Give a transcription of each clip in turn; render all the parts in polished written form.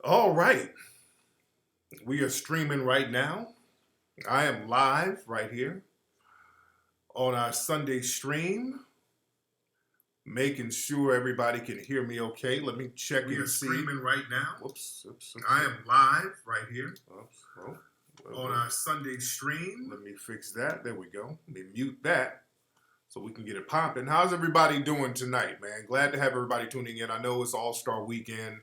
All right. We are streaming right now. I am live right here on our Sunday stream, making sure everybody can hear me okay. Let me check We and are see. streaming right now. Whoops. I am live right here On on our Sunday stream. Let me fix that. There we go. Let me mute that so we can get it popping. How's everybody doing tonight, man? Glad to have everybody tuning in. I know it's All-Star Weekend.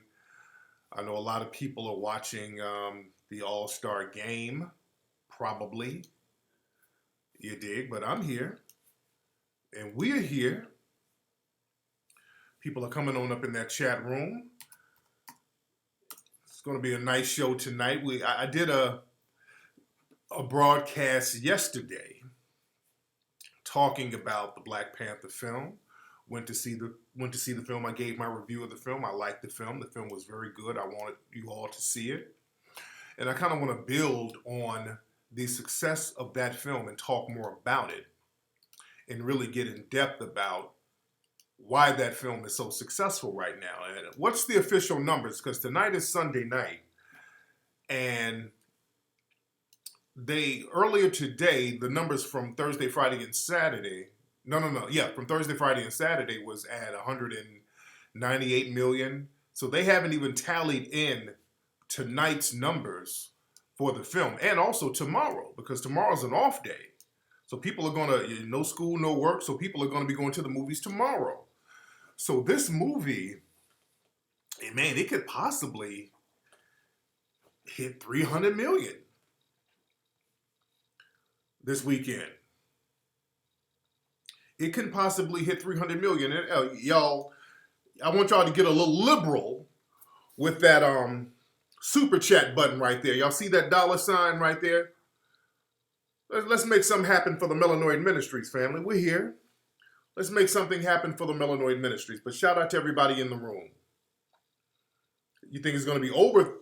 I know a lot of people are watching the All-Star game, probably. You dig? But I'm here, and we're here. People are coming on up in that chat room. It's going to be a nice show tonight. I did a broadcast yesterday talking about the Black Panther film. Went to see the film. I gave my review of the film. I liked the film. The film was very good. I wanted you all to see it. And I kind of want to build on the success of that film and talk more about it and really get in depth about why that film is so successful right now. And what's the official numbers? Because tonight is Sunday night. And earlier today, the numbers from Thursday, Friday, and Saturday, from Thursday, Friday, and Saturday was at 198 million. So they haven't even tallied in tonight's numbers for the film, and also tomorrow, because tomorrow's an off day. So people are gonna, no school, no work, so people are gonna be going to the movies tomorrow. So this movie, man, it could possibly hit 300 million this weekend. It can possibly hit 300 million. And y'all, I want y'all to get a little liberal with that super chat button right there. Y'all see that $ right there? Let's make something happen for the Melanoid Ministries, family. We're here. Let's make something happen for the Melanoid Ministries. But shout out to everybody in the room. You think it's going to be over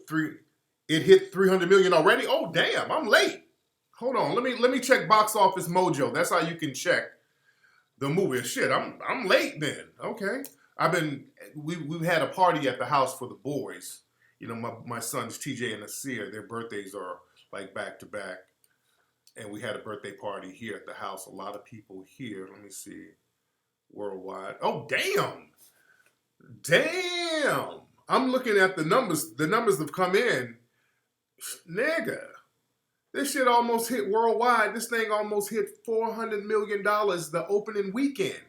it hit 300 million already? Oh, damn, I'm late. Hold on, let me check Box Office Mojo. That's how you can check the movie. Shit, I'm late then. Okay. We've had a party at the house for the boys. You know, my sons TJ and Nasir, their birthdays are like back to back. And we had a birthday party here at the house. A lot of people here. Let me see. Worldwide. Oh, damn. Damn. I'm looking at the numbers. The numbers have come in. Nigga. This shit almost hit worldwide. This thing almost hit $400 million the opening weekend.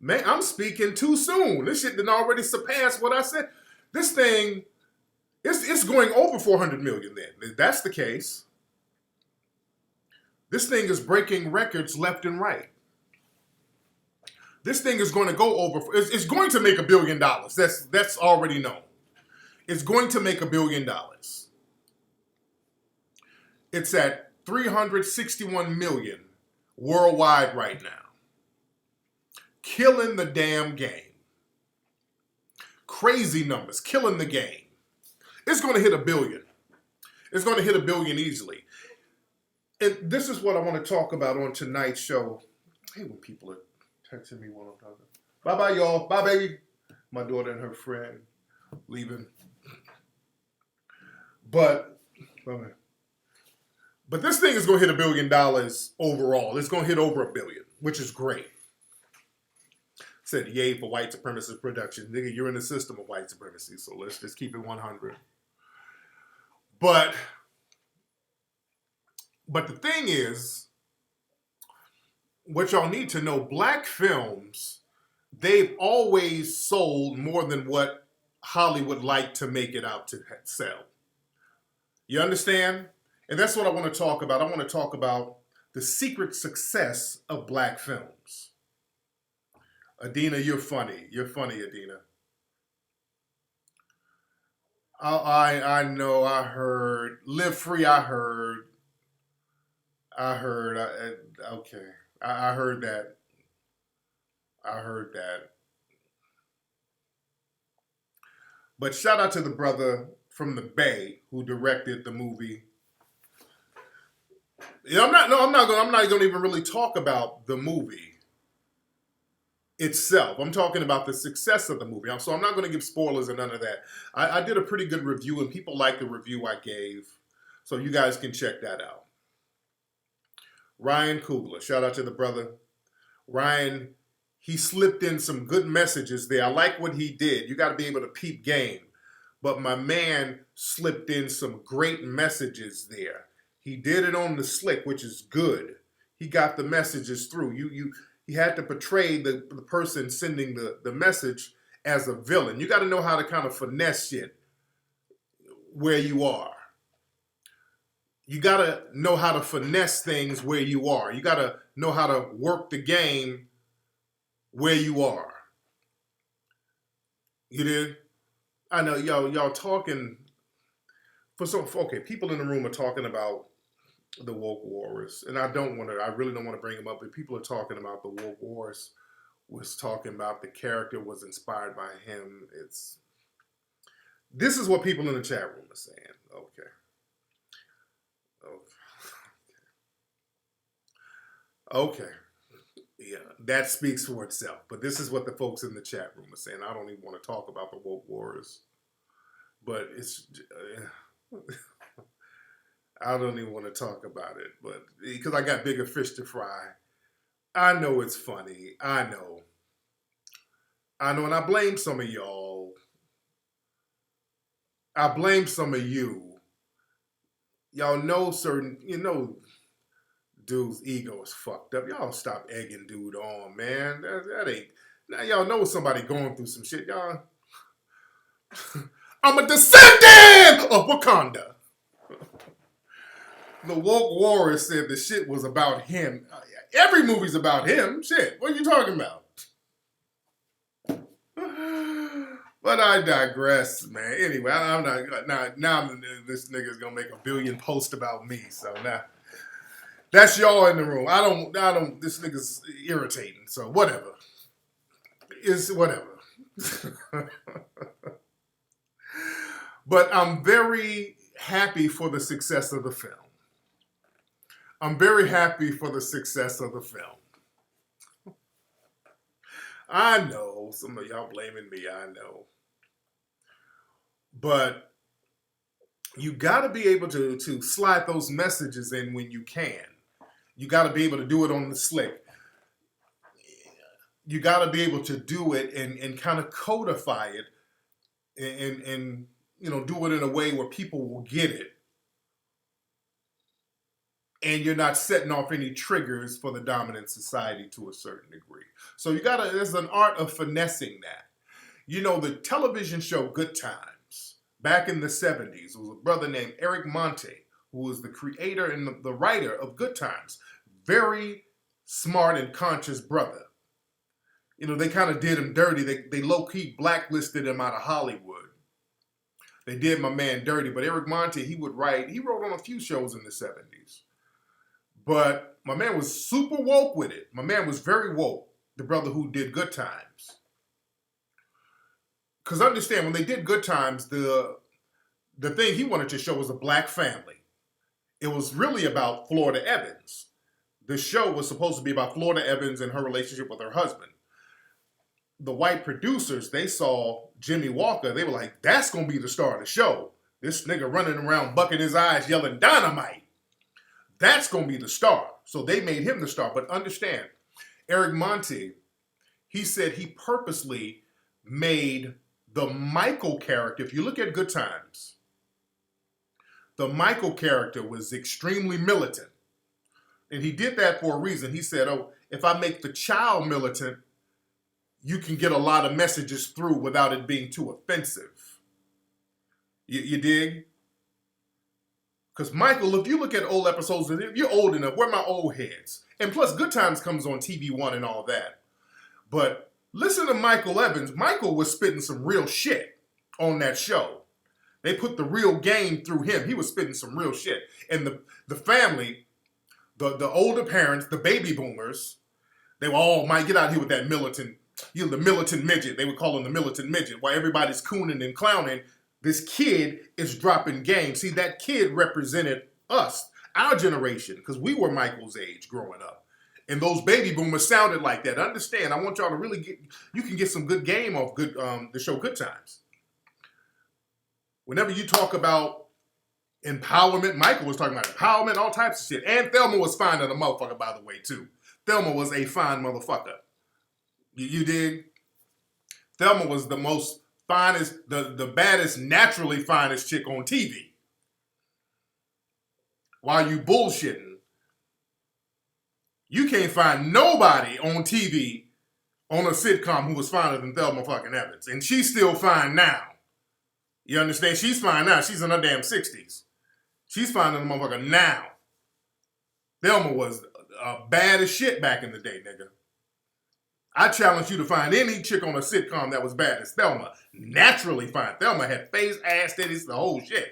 Man, I'm speaking too soon. This shit done already surpassed what I said. This thing, it's going over 400 million then. If that's the case. This thing is breaking records left and right. This thing is going to go over, it's going to make $1 billion. That's already known. It's going to make $1 billion. It's at 361 million worldwide right now. Killing the damn game. Crazy numbers, killing the game. It's going to hit $1 billion. It's going to hit $1 billion easily. And this is what I want to talk about on tonight's show. I hate when people are texting me while I'm talking. Bye-bye, y'all. Bye, baby. My daughter and her friend leaving. But this thing is going to hit $1 billion overall. It's going to hit over $1 billion, which is great. Said yay for white supremacist production. Nigga, you're in the system of white supremacy, so let's just keep it 100. But the thing is, what y'all need to know, black films, they've always sold more than what Hollywood like to make it out to sell. You understand? And that's what I want to talk about. I want to talk about the secret success of black films. Adina, you're funny. You're funny, Adina. I know, I heard. Live Free, I heard. Okay. I heard that. I heard that. But shout out to the brother from the Bay who directed the movie. Yeah, I'm not gonna even really talk about the movie. itself. I'm talking about the success of the movie. So I'm not going to give spoilers and none of that. I did a pretty good review, and people like the review I gave. So you guys can check that out. Ryan Coogler, shout out to the brother. Ryan, he slipped in some good messages there. I like what he did. You got to be able to peep game. But my man slipped in some great messages there. He did it on the slick, which is good. He got the messages through. He had to portray the person sending the message as a villain. You got to know how to kind of finesse shit where you are. You got to know how to finesse things where you are. You got to know how to work the game where you are. You did? I know y'all talking okay, people in the room are talking about the woke wars, and I really don't want to bring them up, but people are talking about the woke wars, was talking about the character was inspired by him. This is what people in the chat room are saying. Okay. Okay. Yeah, that speaks for itself. But this is what the folks in the chat room are saying. I don't even want to talk about the woke wars, but it's I don't even want to talk about it, but because I got bigger fish to fry. I know it's funny. I know, and I blame some of y'all. I blame some of you. Y'all know dude's ego is fucked up. Y'all stop egging dude on, man. That ain't. Now y'all know somebody going through some shit. Y'all, I'm a descendant of Wakanda. The woke warrior said the shit was about him. Every movie's about him. Shit, what are you talking about? But I digress, man. Anyway, I'm not now. This nigga's gonna make a billion posts about me. So now that's y'all in the room. I don't. This nigga's irritating. So whatever. It's whatever. But I'm very happy for the success of the film. I'm very happy for the success of the film. I know some of y'all blaming me, I know. But you got to be able to slide those messages in when you can. You got to be able to do it on the slick. You got to be able to do it and kind of codify it and do it in a way where people will get it. And you're not setting off any triggers for the dominant society to a certain degree. So there's an art of finessing that. The television show Good Times, back in the 70s, was a brother named Eric Monte, who was the creator and the writer of Good Times. Very smart and conscious brother. They kind of did him dirty. They low-key blacklisted him out of Hollywood. They did my man dirty. But Eric Monte, he wrote on a few shows in the 70s. But my man was super woke with it. My man was very woke, the brother who did Good Times. Because understand, when they did Good Times, the thing he wanted to show was a black family. It was really about Florida Evans. The show was supposed to be about Florida Evans and her relationship with her husband. The white producers, they saw Jimmy Walker. They were like, that's going to be the star of the show. This nigga running around bucking his eyes yelling dynamite. That's going to be the star. So they made him the star. But understand, Eric Monte, he said he purposely made the Michael character. If you look at Good Times, the Michael character was extremely militant. And he did that for a reason. He said, if I make the child militant, you can get a lot of messages through without it being too offensive. You dig? Because Michael, if you look at old episodes, if you're old enough, we're my old heads. And plus, Good Times comes on TV One and all that. But listen to Michael Evans. Michael was spitting some real shit on that show. They put the real game through him. He was spitting some real shit. And the family, the older parents, the baby boomers, they were all, Mike, get out here with that militant, the militant midget. They would call him the militant midget. While everybody's cooning and clowning, this kid is dropping game. See, that kid represented us, our generation, because we were Michael's age growing up. And those baby boomers sounded like that. Understand, I want y'all to really you can get some good game off the show Good Times. Whenever you talk about empowerment, Michael was talking about empowerment, all types of shit. And Thelma was fine as a motherfucker, by the way, too. Thelma was a fine motherfucker. You dig? Thelma was the most finest, the baddest, naturally finest chick on TV. While you bullshitting, you can't find nobody on TV on a sitcom who was finer than Thelma fucking Evans. And she's still fine now. You understand? She's fine now. She's in her damn 60s. She's fine than the motherfucker now. Thelma was bad as shit back in the day, nigga. I challenge you to find any chick on a sitcom that was bad as Thelma. Naturally fine. Thelma had face, ass, titties, the whole shit.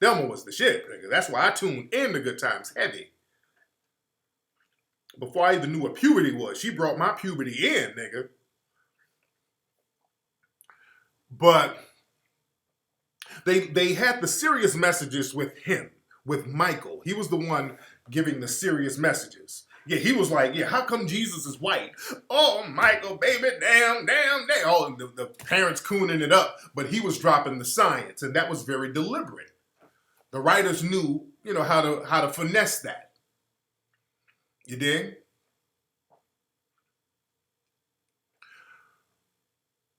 Thelma was the shit, nigga. That's why I tuned in to Good Times heavy. Before I even knew what puberty was, she brought my puberty in, nigga. But they had the serious messages with him, with Michael. He was the one giving the serious messages. Yeah, he was like, yeah, how come Jesus is white? Oh, Michael, baby, damn. Oh, the parents cooning it up, but he was dropping the science, and that was very deliberate. The writers knew, how to finesse that. You dig?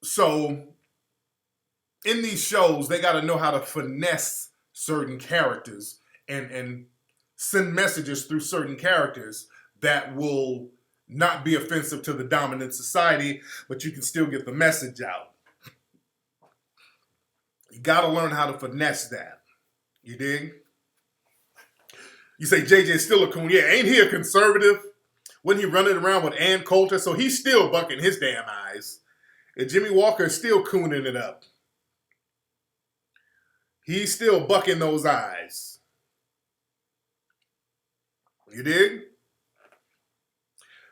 So, in these shows, they got to know how to finesse certain characters and send messages through certain characters that will not be offensive to the dominant society, but you can still get the message out. You got to learn how to finesse that. You dig? You say JJ's still a coon. Yeah, ain't he a conservative? Wasn't he running around with Ann Coulter? So he's still bucking his damn eyes. And Jimmy Walker is still cooning it up. He's still bucking those eyes. You dig?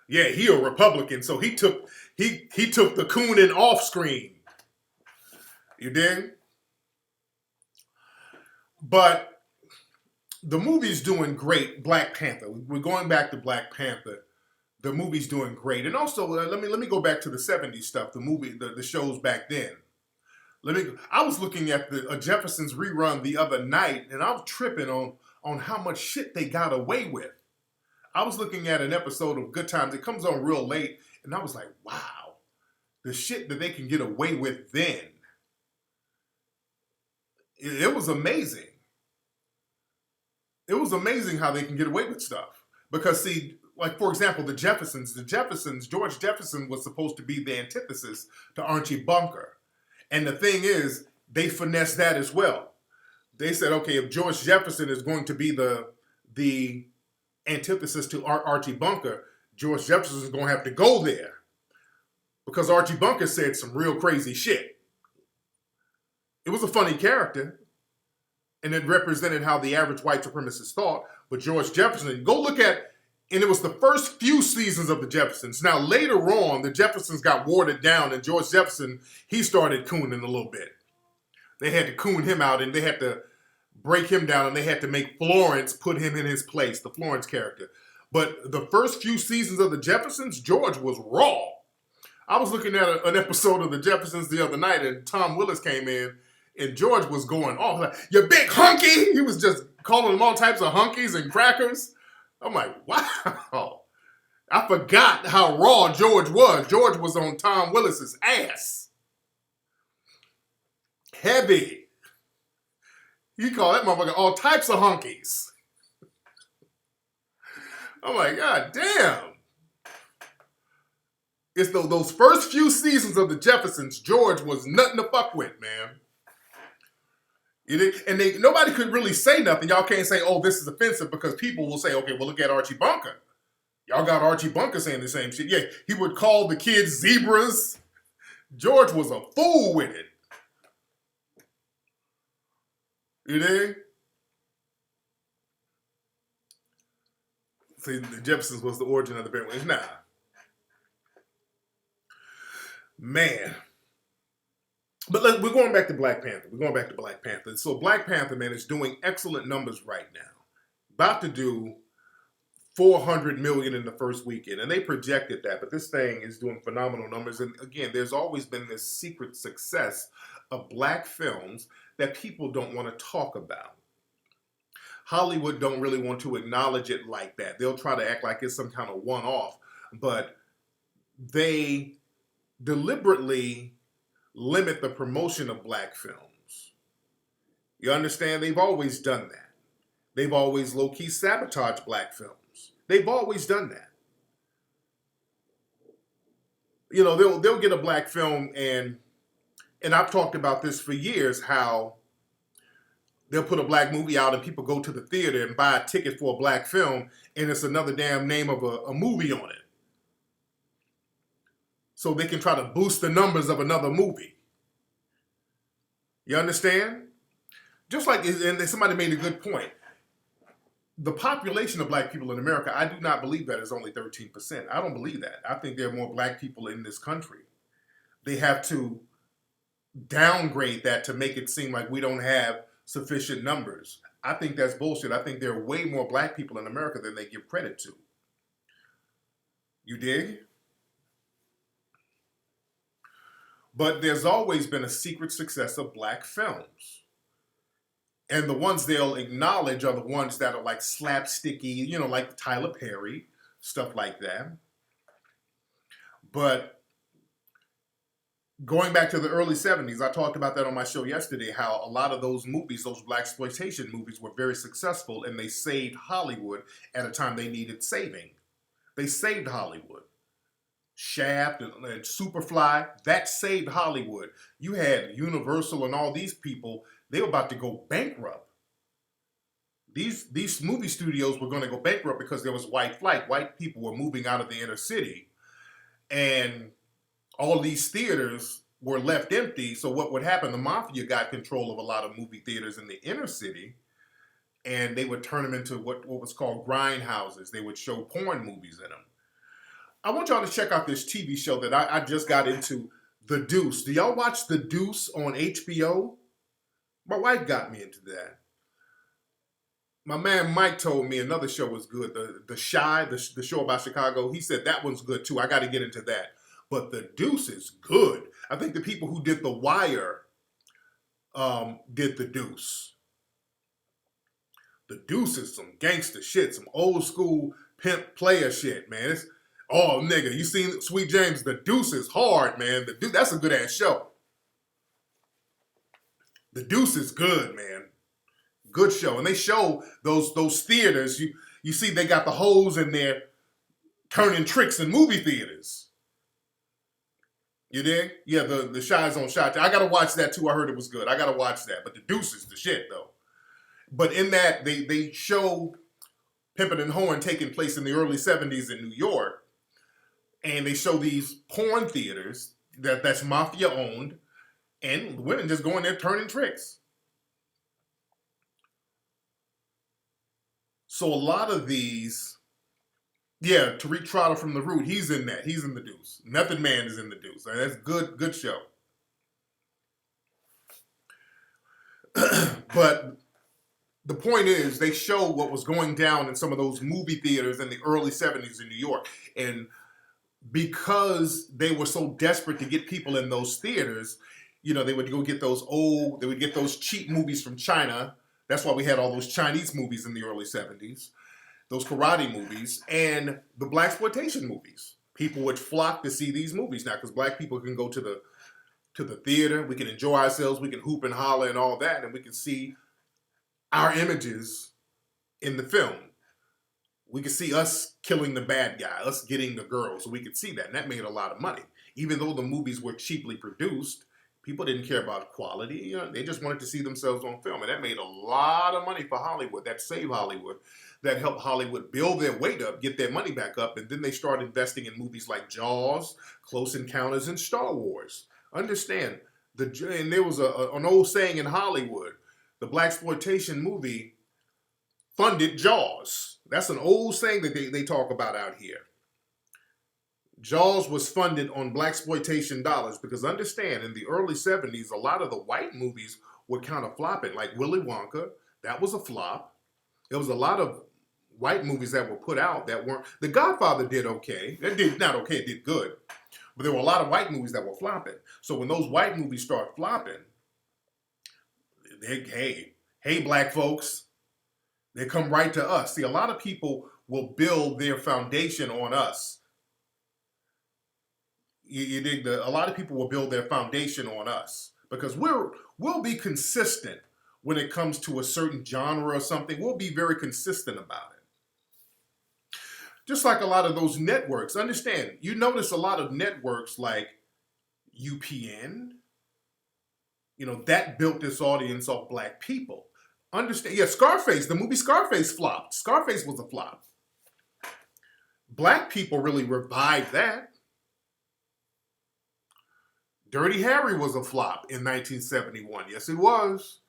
Yeah, he a Republican, so he took the cooning off screen. You dig? But the movie's doing great. Black Panther. We're going back to Black Panther. The movie's doing great, and also let me go back to the '70s stuff. The movie, the shows back then. I was looking at the Jeffersons rerun the other night, and I was tripping on how much shit they got away with. I was looking at an episode of Good Times. It comes on real late, and I was like, wow, the shit that they can get away with then. It was amazing. It was amazing how they can get away with stuff. Because, see, like, for example, the Jeffersons, George Jefferson was supposed to be the antithesis to Archie Bunker. And the thing is, they finessed that as well. They said, okay, if George Jefferson is going to be the antithesis to Archie Bunker, George Jefferson is going to have to go there. Because Archie Bunker said some real crazy shit. It was a funny character. And it represented how the average white supremacist thought. But George Jefferson, go look at, and it was the first few seasons of the Jeffersons. Now, later on, the Jeffersons got watered down, and George Jefferson, he started cooning a little bit. They had to coon him out, and they had to break him down, and they had to make Florence put him in his place, the Florence character. But the first few seasons of the Jeffersons, George was raw. I was looking at an episode of the Jeffersons the other night, and Tom Willis came in, and George was going off like, "You big hunky!" He was just calling them all types of hunkies and crackers. I'm like, wow. I forgot how raw George was. George was on Tom Willis's ass. Heavy. He called that motherfucker all types of hunkies. I'm like, God damn. It's those first few seasons of the Jeffersons, George was nothing to fuck with, man. And nobody could really say nothing. Y'all can't say, oh, this is offensive, because people will say, okay, well, look at Archie Bunker. Y'all got Archie Bunker saying the same shit. Yeah, he would call the kids zebras. George was a fool with it. You dig? See, the Jeffersons was the origin of the bandwagon. Nah. Man. But we're going back to Black Panther. So Black Panther, man, is doing excellent numbers right now. About to do 400 million in the first weekend, and they projected that. But this thing is doing phenomenal numbers. And again, there's always been this secret success of black films that people don't want to talk about. Hollywood don't really want to acknowledge it like that. They'll try to act like it's some kind of one-off, but they deliberately limit the promotion of black films. You understand? They've always done that. They've always low-key sabotaged black films. They've always done that. You know, they'll get a black film, and I've talked about this for years, how they'll put a black movie out and people go to the theater and buy a ticket for a black film, and it's another damn name of a movie on it. So they can try to boost the numbers of another movie. You understand? Just like, and somebody made a good point. The population of black people in America, I do not believe that is only 13%. I don't believe that. I think there are more black people in this country. They have to downgrade that to make it seem like we don't have sufficient numbers. I think that's bullshit. I think there are way more black people in America than they give credit to. You dig? But there's always been a secret success of black films. And the ones they'll acknowledge are the ones that are like slapsticky, you know, like Tyler Perry, stuff like that. But going back to the early 70s, I talked about that on my show yesterday, how a lot of those movies, those blaxploitation movies, were very successful, and they saved Hollywood at a time they needed saving. They saved Hollywood. Shaft and Superfly, that saved Hollywood. You had Universal and all these people, they were about to go bankrupt. These movie studios were going to go bankrupt because there was white flight. White people were moving out of the inner city. And all these theaters were left empty. So what would happen, the mafia got control of a lot of movie theaters in the inner city, and they would turn them into what was called grind houses. They would show porn movies in them. I want y'all to check out this TV show that I just got into, The Deuce. Do y'all watch The Deuce on HBO? My wife got me into that. My man Mike told me another show was good, the Shy, the show about Chicago. He said that one's good too. I got to get into that. But The Deuce is good. I think the people who did The Wire did The Deuce. The Deuce is some gangster shit, some old school pimp player shit, man. It's, oh, nigga, you seen Sweet James? The Deuce is hard, man. The Deuce, that's a good ass show. The Deuce is good, man. Good show. And they show those theaters. You see they got the hoes in there turning tricks in movie theaters. You dig? Yeah, the Shy's on Shot. I gotta watch that too. I heard it was good. I gotta watch that. But The Deuce is the shit though. But in that they show Pimpin' and Horn taking place in the early 70s in New York. And they show these porn theaters that's mafia owned, and women just going there turning tricks. So a lot of these, yeah, Tariq Trotter from The Root, he's in that. He's in The Deuce. Method Man is in The Deuce. That's good show. But the point is, they show what was going down in some of those movie theaters in the early 70s in New York. And because they were so desperate to get people in those theaters, you know, they would go get they would get those cheap movies from China. That's why we had all those Chinese movies in the early 70s, those karate movies, and the blaxploitation movies. People would flock to see these movies now because black people can go to the theater, we can enjoy ourselves, we can hoop and holler and all that, and we can see our images in the film. We could see us killing the bad guy, us getting the girl, so we could see that, and that made a lot of money. Even though the movies were cheaply produced, people didn't care about quality. You know, they just wanted to see themselves on film, and that made a lot of money for Hollywood. That saved Hollywood. That helped Hollywood build their weight up, get their money back up, and then they started investing in movies like Jaws, Close Encounters, and Star Wars. Understand, and there was an old saying in Hollywood, the blaxploitation movie funded Jaws. That's an old saying that they talk about out here. Jaws was funded on blaxploitation dollars because understand, in the early 70s, a lot of the white movies were kind of flopping, like Willy Wonka. That was a flop. There was a lot of white movies that were put out that weren't. The Godfather did okay. It did not okay. It did good, but there were a lot of white movies that were flopping. So when those white movies start flopping, hey, black folks, they come right to us. See, a lot of people will build their foundation on us. You dig? A lot of people will build their foundation on us because we'll be consistent when it comes to a certain genre or something. We'll be very consistent about it. Just like a lot of those networks. Understand, you notice a lot of networks like UPN, that built this audience of black people. Understand, yeah, Scarface, the movie Scarface flopped. Scarface was a flop. Black people really revived that. Dirty Harry was a flop in 1971. Yes, it was.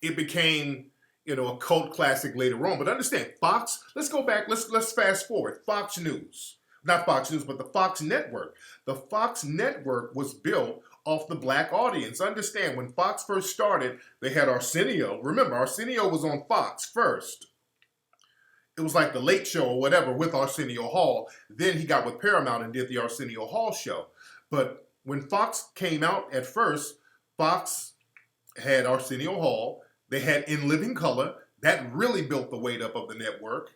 It became, a cult classic later on. But understand, Fox, let's go back, let's fast forward. Fox News. Not Fox News, but the Fox Network. The Fox Network was built off the black audience. Understand, when Fox first started, they had Arsenio. Remember, Arsenio was on Fox first. It was like the Late Show or whatever with Arsenio Hall. Then he got with Paramount and did the Arsenio Hall show. But when Fox came out at first, Fox had Arsenio Hall. They had In Living Color. That really built the weight up of the network.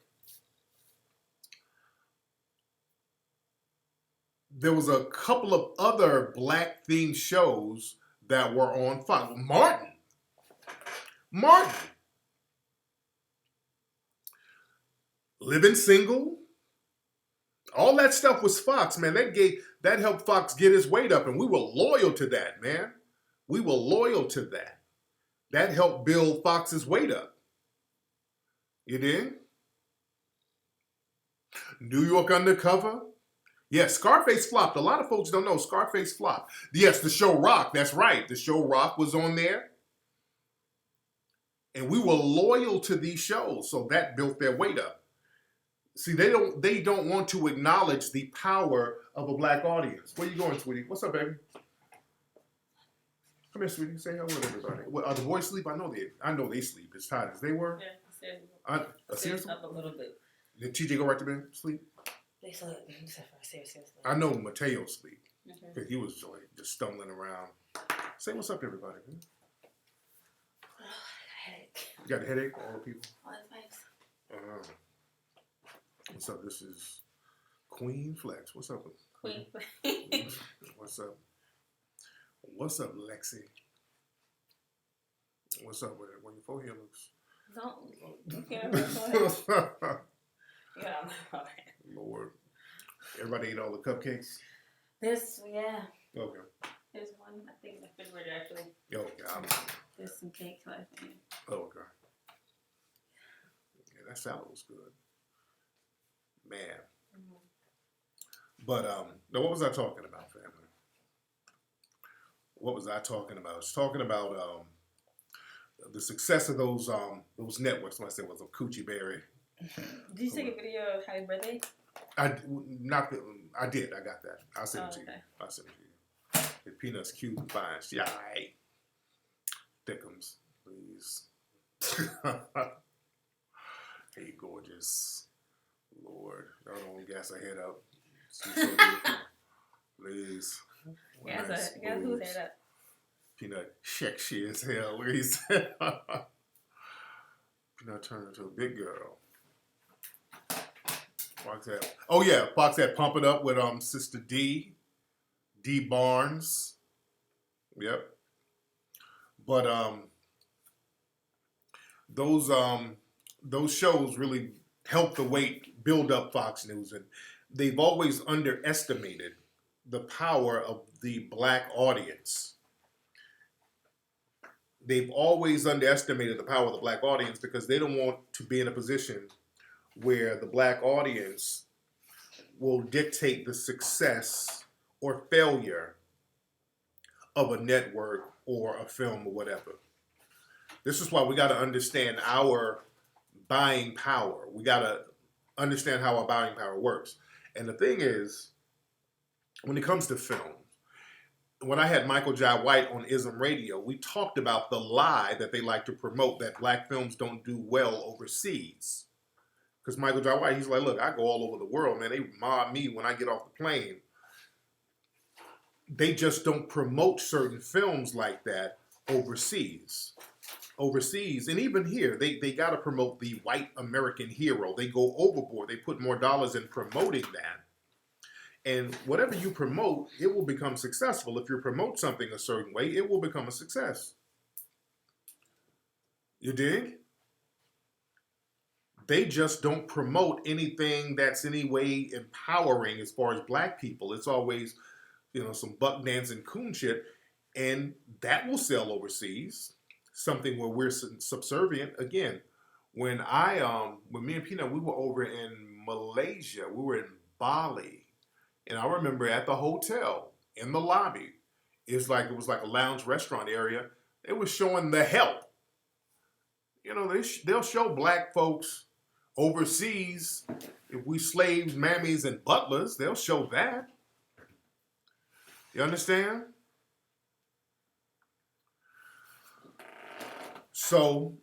There was a couple of other black-themed shows that were on Fox. Martin. Living Single. All that stuff was Fox, man. That helped Fox get his weight up, and we were loyal to that, man. We were loyal to that. That helped build Fox's weight up. You did? New York Undercover. Yes, Scarface flopped. A lot of folks don't know Scarface flopped. Yes, the show Rock. That's right. The show Rock was on there. And we were loyal to these shows, so that built their weight up. See, they don't want to acknowledge the power of a black audience. Where you going, sweetie? What's up, baby? Come here, sweetie. Say hello to everybody. What, are the boys sleep? I know they sleep as tired as they were. Yeah, seriously. Up a little bit. Did TJ go right to bed? Sleep? They sleep. Seriously. I know Mateo sleep. Because he was like just stumbling around. Say what's up, everybody. Man. Oh, headache. You got a headache, all the people? All the vibes. What's up? This is Queen Flex. What's up? Queen. What's up? What's up, Lexi? What's up with it? When your forehead looks. Don't care about Yeah, Lord. Everybody ate all the cupcakes? Yeah. Okay. There's one, I think, in the refrigerator, actually. Okay. There's some cake left in it. Okay. Yeah, that salad was good. Man. But, now what was I talking about, family? What was I talking about? I was talking about the success of those networks. When I said it was a Coochie Berry. Did you take a video of Happy Birthday? I did. I got that. I'll send it to you. I'll send it to you. The peanuts cute and fine. Yeah, aight. Thickums, please. Hey, gorgeous. Lord, y'all don't gas her head up. She's so beautiful. Please. Gas whose head up? Peanut sexy as hell. Where he said, Peanut turned into a big girl. Fox had Pump It Up with Sister D Barnes. Yep. But those shows really helped the weight build up Fox News, and they've always underestimated the power of the black audience. They've always underestimated the power of the black audience because they don't want to be in a position where the black audience will dictate the success or failure of a network or a film or whatever. This is why we got to understand our buying power. We got to understand how our buying power works. And the thing is, when it comes to film, when I had Michael Jai White on ISM Radio, we talked about the lie that they like to promote, that black films don't do well overseas. Because Michael Jai White, he's like, look, I go all over the world, man. They mob me when I get off the plane. They just don't promote certain films like that overseas. And even here, they got to promote the white American hero. They go overboard. They put more dollars in promoting that. And whatever you promote, it will become successful. If you promote something a certain way, it will become a success. You dig? They just don't promote anything that's any way empowering as far as black people. It's always, some buck dancing coon shit. And that will sell overseas. Something where we're subservient. Again, when me and Peanut, we were over in Malaysia. We were in Bali. And I remember at the hotel, in the lobby, it was like a lounge restaurant area. It was showing The Help. They'll show black folks overseas. If we slaves, mammies, and butlers, they'll show that. You understand? So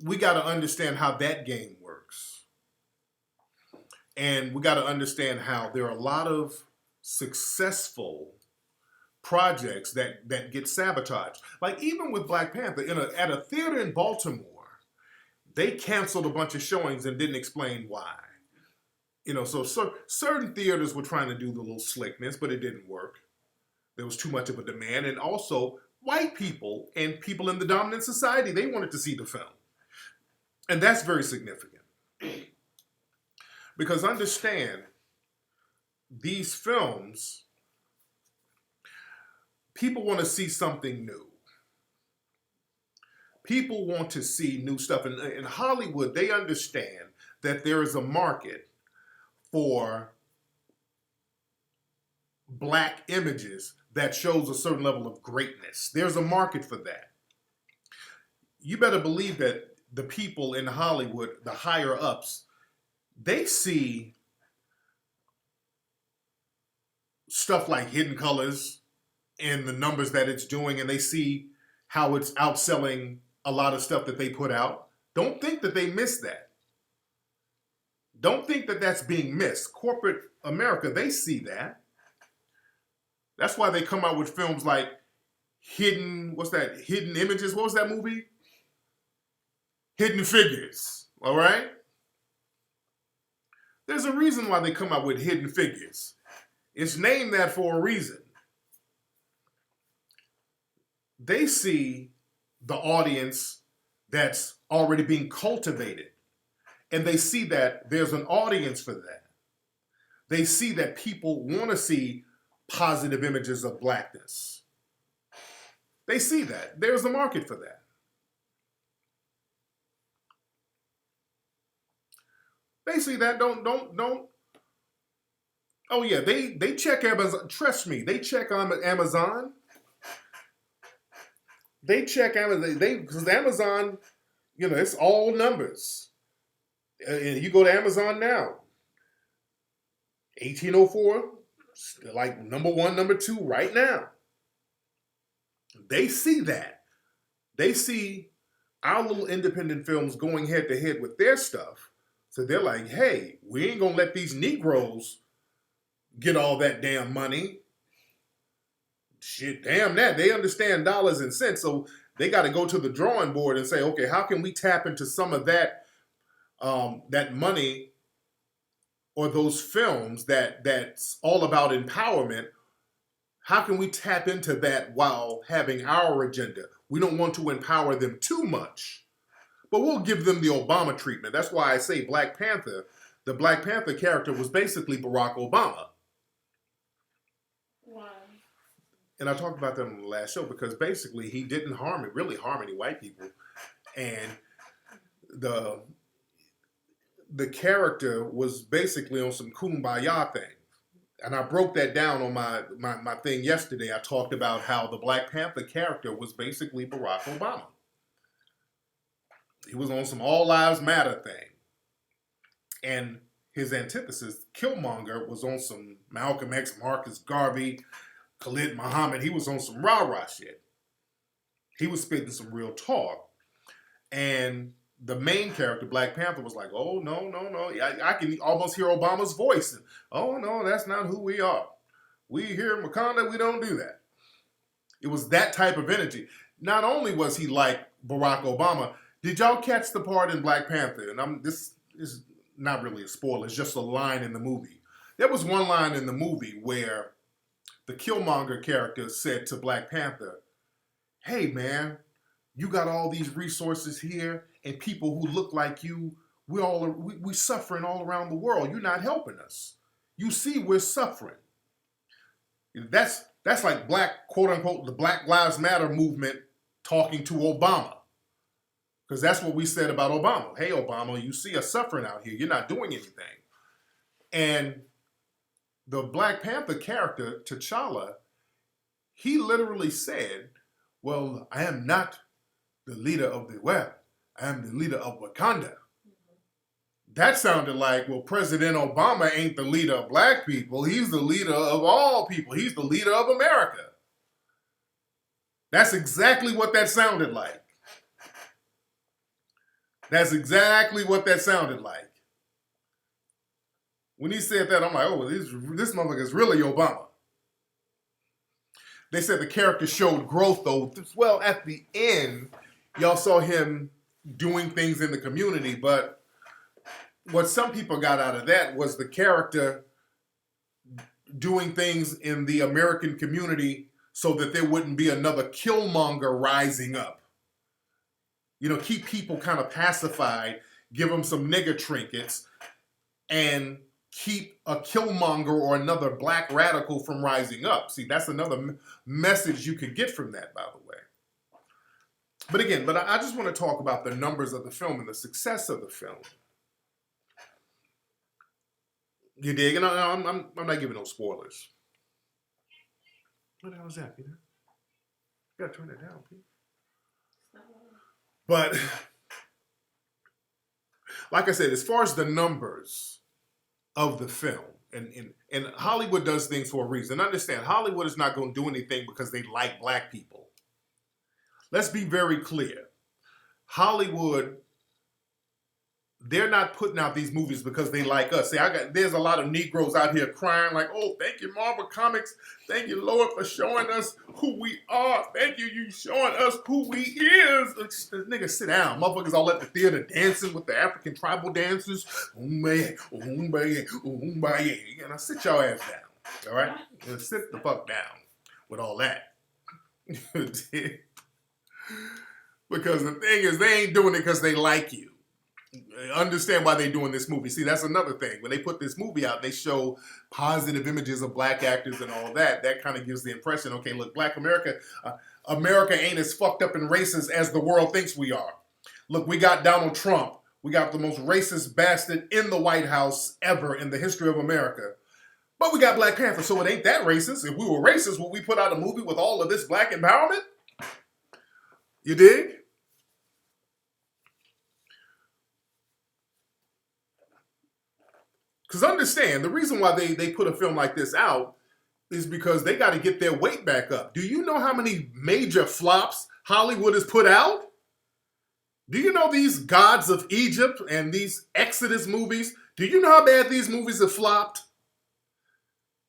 we got to understand how that game works. And we got to understand how there are a lot of successful projects that get sabotaged. Like even with Black Panther, at a theater in Baltimore, they canceled a bunch of showings and didn't explain why. So certain theaters were trying to do the little slickness, but it didn't work. There was too much of a demand. And also, white people and people in the dominant society, they wanted to see the film. And that's very significant. Because understand, these films, people want to see something new. People want to see new stuff. And in Hollywood, they understand that there is a market for black images that shows a certain level of greatness. There's a market for that. You better believe that the people in Hollywood, the higher ups, they see stuff like Hidden Colors and the numbers that it's doing, and they see how it's outselling a lot of stuff that they put out. Don't think that they miss that. Don't think that that's being missed. Corporate America, they see that. That's why they come out with films like Hidden Images? What was that movie? Hidden Figures, all right? There's a reason why they come out with Hidden Figures. It's named that for a reason. They see the audience that's already being cultivated. And they see that there's an audience for that. They see that people want to see positive images of blackness. They see that. There's a market for that. They see that. Don't. Oh yeah, they check Amazon. Trust me, they check on Amazon. They check Amazon. Because Amazon, it's all numbers. And you go to Amazon now. 1804, like number 1, number 2 right now. They see that. They see our little independent films going head to head with their stuff. So they're like, hey, we ain't gonna let these Negroes get all that damn money. Shit, damn that. They understand dollars and cents. So they got to go to the drawing board and say, okay, how can we tap into some of that money or those films that's all about empowerment? How can we tap into that while having our agenda? We don't want to empower them too much, but we'll give them the Obama treatment. That's why I say Black Panther. The Black Panther character was basically Barack Obama. Why? And I talked about that on the last show because basically he didn't really harm any white people. And the character was basically on some kumbaya thing. And I broke that down on my thing yesterday. I talked about how the Black Panther character was basically Barack Obama. He was on some All Lives Matter thing. And his antithesis, Killmonger, was on some Malcolm X, Marcus Garvey, Khalid Muhammad. He was on some rah-rah shit. He was spitting some real talk. And the main character, Black Panther, was like, oh, no, no, no. I can almost hear Obama's voice. Oh, no, that's not who we are. We here in Wakanda, we don't do that. It was that type of energy. Not only was he like Barack Obama, did y'all catch the part in Black Panther? And this is not really a spoiler, it's just a line in the movie. There was one line in the movie where the Killmonger character said to Black Panther, hey man, you got all these resources here and people who look like you, we suffering all around the world. You're not helping us. You see we're suffering. That's like black, quote unquote, the Black Lives Matter movement talking to Obama. Because that's what we said about Obama. Hey, Obama, you see us suffering out here. You're not doing anything. And the Black Panther character, T'Challa, he literally said, well, I am not the leader of the West. I am the leader of Wakanda. That sounded like, well, President Obama ain't the leader of black people. He's the leader of all people. He's the leader of America. That's exactly what that sounded like. That's exactly what that sounded like. When he said that, I'm like, oh, this motherfucker is really Obama. They said the character showed growth, though. Well, at the end, y'all saw him doing things in the community, but what some people got out of that was the character doing things in the American community so that there wouldn't be another Killmonger rising up. You know, keep people kind of pacified, give them some nigger trinkets, and keep a Killmonger or another black radical from rising up. See, that's another message you could get from that, by the way. But again, I just want to talk about the numbers of the film and the success of the film. You dig? And I'm not giving no spoilers. What the hell is that, Peter? You gotta turn that down, Peter. But like I said, as far as the numbers of the film, and Hollywood does things for a reason. Understand, Hollywood is not going to do anything because they like black people. Let's be very clear. Hollywood, they're not putting out these movies because they like us. See, there's a lot of Negroes out here crying like, oh, thank you, Marvel Comics. Thank you, Lord, for showing us who we are. Thank you, you showing us who we is. Nigga, sit down. Motherfuckers all at the theater dancing with the African tribal dancers. Umbaye, umbaye, umbaye. Now sit your ass down, all right? And sit the fuck down with all that. Because the thing is, they ain't doing it because they like you. Understand why they're doing this movie. See, that's another thing. When they put this movie out, they show positive images of black actors and all that. That kind of gives the impression, okay, look, black America, America ain't as fucked up and racist as the world thinks we are. Look, we got Donald Trump. We got the most racist bastard in the White House ever in the history of America. But we got Black Panther, so it ain't that racist. If we were racist, would we put out a movie with all of this black empowerment? You dig? Because understand, the reason why they put a film like this out is because they got to get their weight back up. Do you know how many major flops Hollywood has put out? Do you know these Gods of Egypt and these Exodus movies? Do you know how bad these movies have flopped?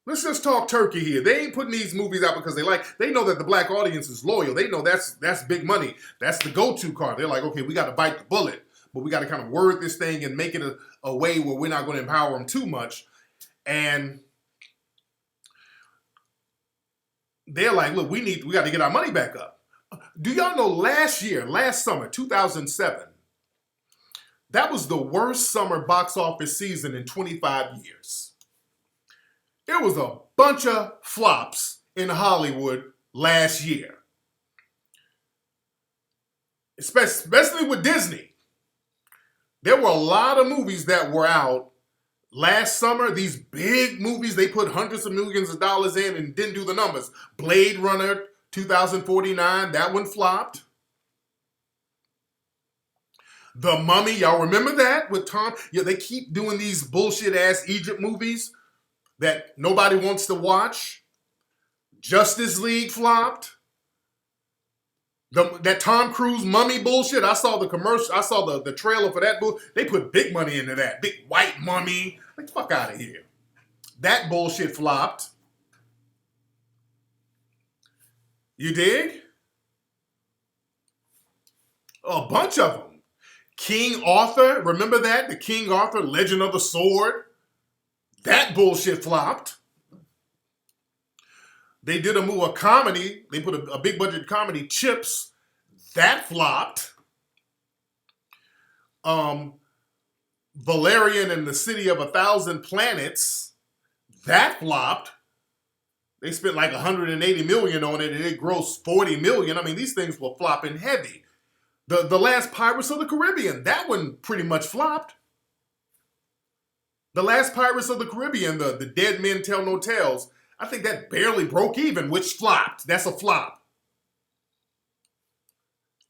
Let's just talk turkey here. They ain't putting these movies out because they know that the black audience is loyal. They know that's big money. That's the go-to card. They're like, okay, we got to bite the bullet. But we got to kind of word this thing and make it a way where we're not going to empower them too much. And they're like, look, we got to get our money back up. Do y'all know last summer, 2007, that was the worst summer box office season in 25 years. There was a bunch of flops in Hollywood last year. Especially with Disney. There were a lot of movies that were out last summer. These big movies, they put hundreds of millions of dollars in and didn't do the numbers. Blade Runner 2049, that one flopped. The Mummy, y'all remember that with Tom? Yeah, they keep doing these bullshit ass Egypt movies that nobody wants to watch. Justice League flopped. That Tom Cruise mummy bullshit. I saw the commercial. I saw the trailer for that bull. They put big money into that. Big white mummy. Like, fuck out of here. That bullshit flopped. You dig? A bunch of them. King Arthur. Remember that? The King Arthur, Legend of the Sword. That bullshit flopped. They did a comedy. They put a big budget comedy, Chips. That flopped. Valerian and the City of 1,000 Planets. That flopped. They spent like 180 million on it and it grossed 40 million. I mean, these things were flopping heavy. The last Pirates of the Caribbean, that one pretty much flopped. The last Pirates of the Caribbean, the Dead Men Tell No Tales, I think that barely broke even, which flopped. That's a flop.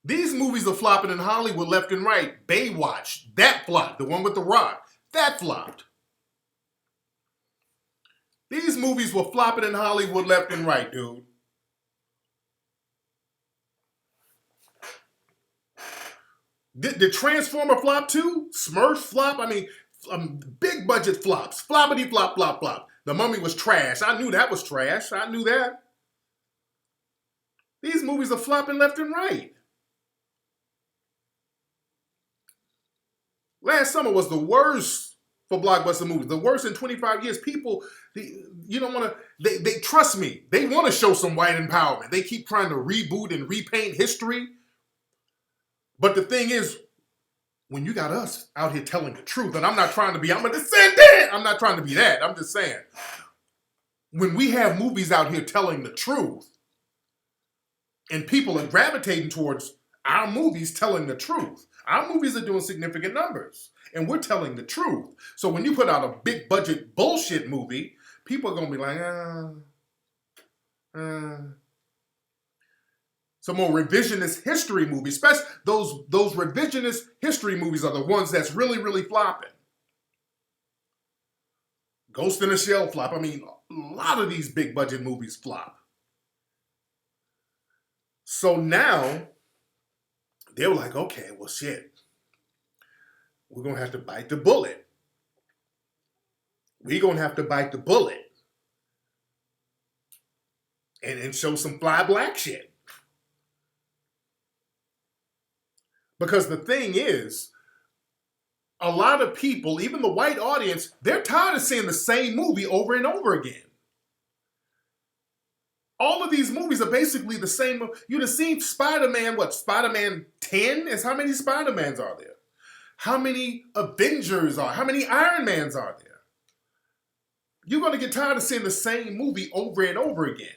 These movies are flopping in Hollywood left and right. Baywatch, that flopped. The one with The Rock, that flopped. These movies were flopping in Hollywood left and right, dude. Did Transformer flop too? Smurfs flop? I mean, big budget flops. Floppity flop, flop, flop. The Mummy was trash. I knew that was trash. I knew that. These movies are flopping left and right. Last summer was the worst for blockbuster movies. The worst in 25 years. People, you don't want to, they trust me. They want to show some white empowerment. They keep trying to reboot and repaint history. But the thing is, when you got us out here telling the truth, and I'm not trying to be, I'm a descendant. I'm not trying to be that. I'm just saying, when we have movies out here telling the truth, and people are gravitating towards our movies telling the truth, our movies are doing significant numbers, and we're telling the truth. So when you put out a big budget bullshit movie, people are going to be like, some more revisionist history movies, especially those revisionist history movies are the ones that's really, really flopping. Ghost in the Shell flop. I mean, a lot of these big budget movies flop. So now, they were like, okay, well, shit. We're going to have to bite the bullet. We're going to have to bite the bullet. And show some fly black shit. Because the thing is, a lot of people, even the white audience, they're tired of seeing the same movie over and over again. All of these movies are basically the same. You'd have seen Spider-Man, Spider-Man 10 is how many Spider-Mans are there? How many Avengers are? How many Iron Mans are there? You're going to get tired of seeing the same movie over and over again,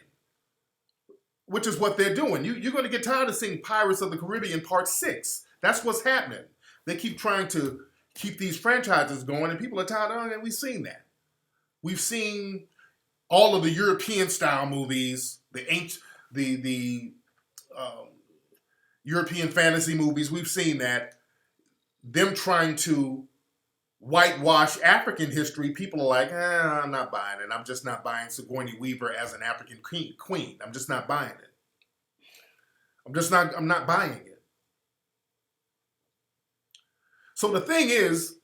which is what they're doing. You're going to get tired of seeing Pirates of the Caribbean Part 6. That's what's happening. They keep trying to keep these franchises going, and people are tired of it, and we've seen that. We've seen all of the European-style movies, the European fantasy movies. We've seen that. Them trying to whitewash African history, people are like, I'm not buying it. I'm just not buying Sigourney Weaver as an African queen. I'm just not buying it. I'm not buying it. So the thing is,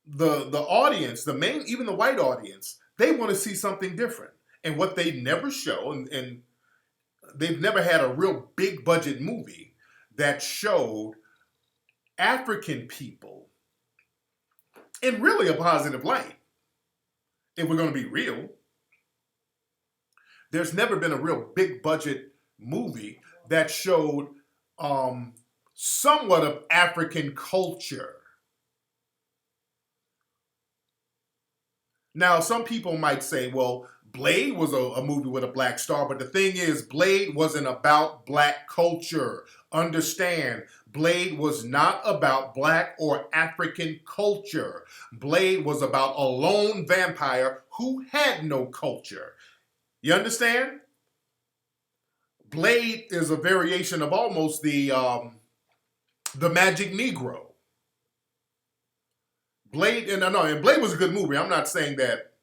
the audience, even the white audience, they want to see something different. And what they never show, and they've never had a real big budget movie that showed African people in really a positive light. If we're going to be real, there's never been a real big budget movie that showed somewhat of African culture. Now, some people might say, well, Blade was a movie with a black star, but the thing is, Blade wasn't about black culture. Understand, Blade was not about black or African culture. Blade was about a lone vampire who had no culture. You understand? Blade is a variation of almost the Magic Negro. Blade, and Blade was a good movie. I'm not saying that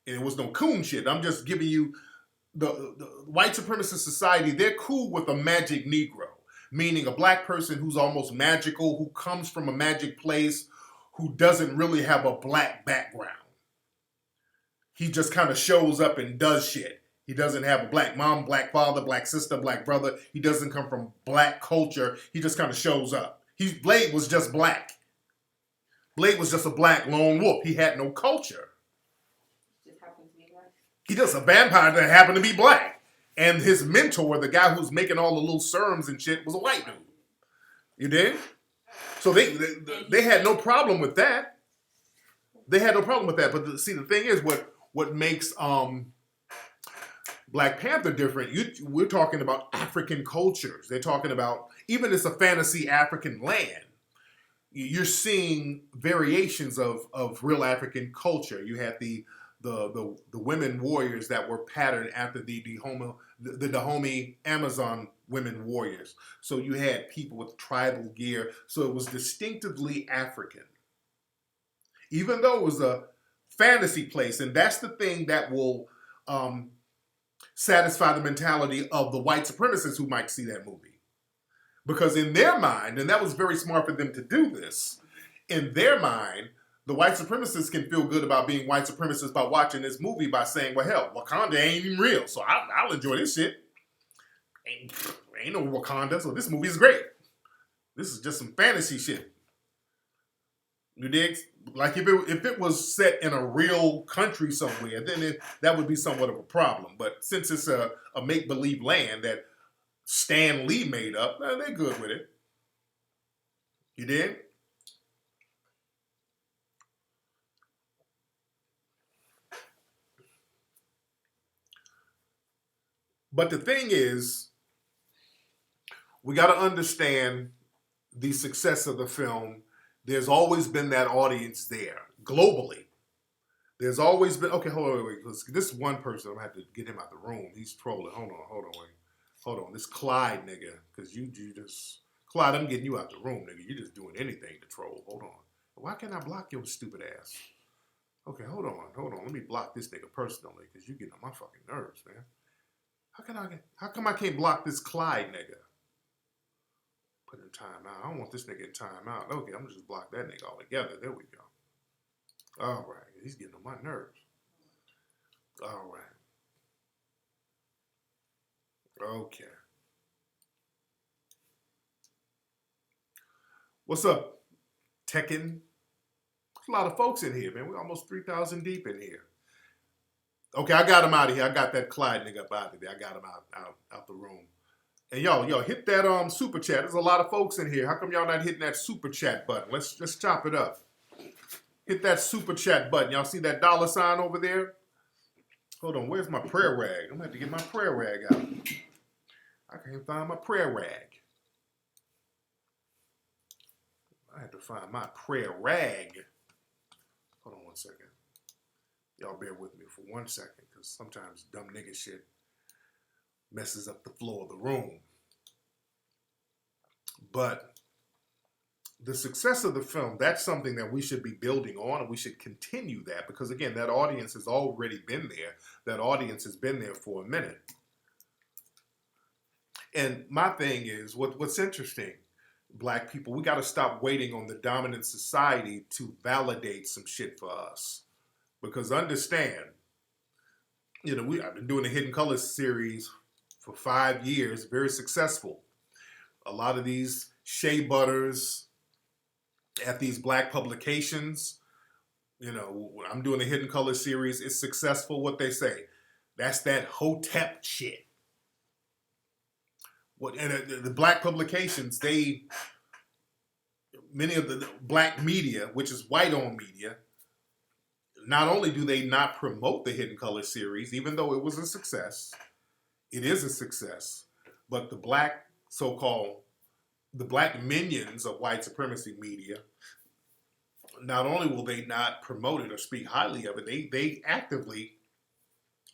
it was no coon shit. I'm just giving you the white supremacist society, they're cool with a magic Negro, meaning a black person who's almost magical, who comes from a magic place, who doesn't really have a black background. He just kind of shows up and does shit. He doesn't have a black mom, black father, black sister, black brother. He doesn't come from black culture. He just kind of shows up. Blade was just black. Blade was just a black lone wolf. He had no culture. Just happens to be black. He just a vampire that happened to be black. And his mentor, the guy who's making all the little serums and shit, was a white dude. You did? So they had no problem with that. They had no problem with that. But the thing is, what makes Black Panther different, we're talking about African cultures. They're talking about, even it's a fantasy African land, you're seeing variations of real African culture. You had the women warriors that were patterned after the Dahomey Amazon women warriors. So you had people with tribal gear. So it was distinctively African. Even though it was a fantasy place, and that's the thing that will satisfy the mentality of the white supremacists who might see that movie. Because in their mind, and that was very smart for them to do this, in their mind, the white supremacists can feel good about being white supremacists by watching this movie by saying, well, hell, Wakanda ain't even real, so I'll enjoy this shit. Ain't no Wakanda, so this movie is great. This is just some fantasy shit. You dig? Like if it was set in a real country somewhere, then that would be somewhat of a problem. But since it's a make-believe land that Stan Lee made up, they're good with it. You dig? But the thing is, we got to understand the success of the film. There's always been that audience there, globally. There's always been, okay, hold on, wait. This one person, I'm going to have to get him out the room. He's trolling. Hold on. This Clyde nigga, because you just, Clyde, I'm getting you out the room, nigga. You're just doing anything to troll. Hold on. Why can't I block your stupid ass? Okay, hold on. Let me block this nigga personally, because you're getting on my fucking nerves, man. How come I can't block this Clyde nigga? Put in timeout. I don't want this nigga in timeout. Okay, I'm gonna just block that nigga altogether. There we go. All right, he's getting on my nerves. All right. Okay. What's up, Tekken? There's a lot of folks in here, man. We're almost 3,000 deep in here. Okay, I got him out of here. I got that Clyde nigga up out of there. I got him out the room. And y'all hit that super chat. There's a lot of folks in here. How come y'all not hitting that super chat button? Let's chop it up. Hit that super chat button. Y'all see that $ over there? Hold on, where's my prayer rag? I'm gonna have to get my prayer rag out. I can't find my prayer rag. I have to find my prayer rag. Hold on one second. Y'all bear with me for 1 second, because sometimes dumb nigga shit messes up the flow of the room. But the success of the film, that's something that we should be building on, and we should continue that, because again, that audience has already been there. That audience has been there for a minute. And my thing is, what's interesting, Black people, we got to stop waiting on the dominant society to validate some shit for us. Because understand, I've been doing the Hidden Colors series for 5 years, very successful. A lot of these shea butters at these Black publications, I'm doing the Hidden Colors series, it's successful. What they say, that's that Hotep shit. The Black publications, many of the Black media, which is white-owned media, not only do they not promote the Hidden Colors series, even though it was a success, it is a success, but the Black the Black minions of white supremacy media, not only will they not promote it or speak highly of it, they actively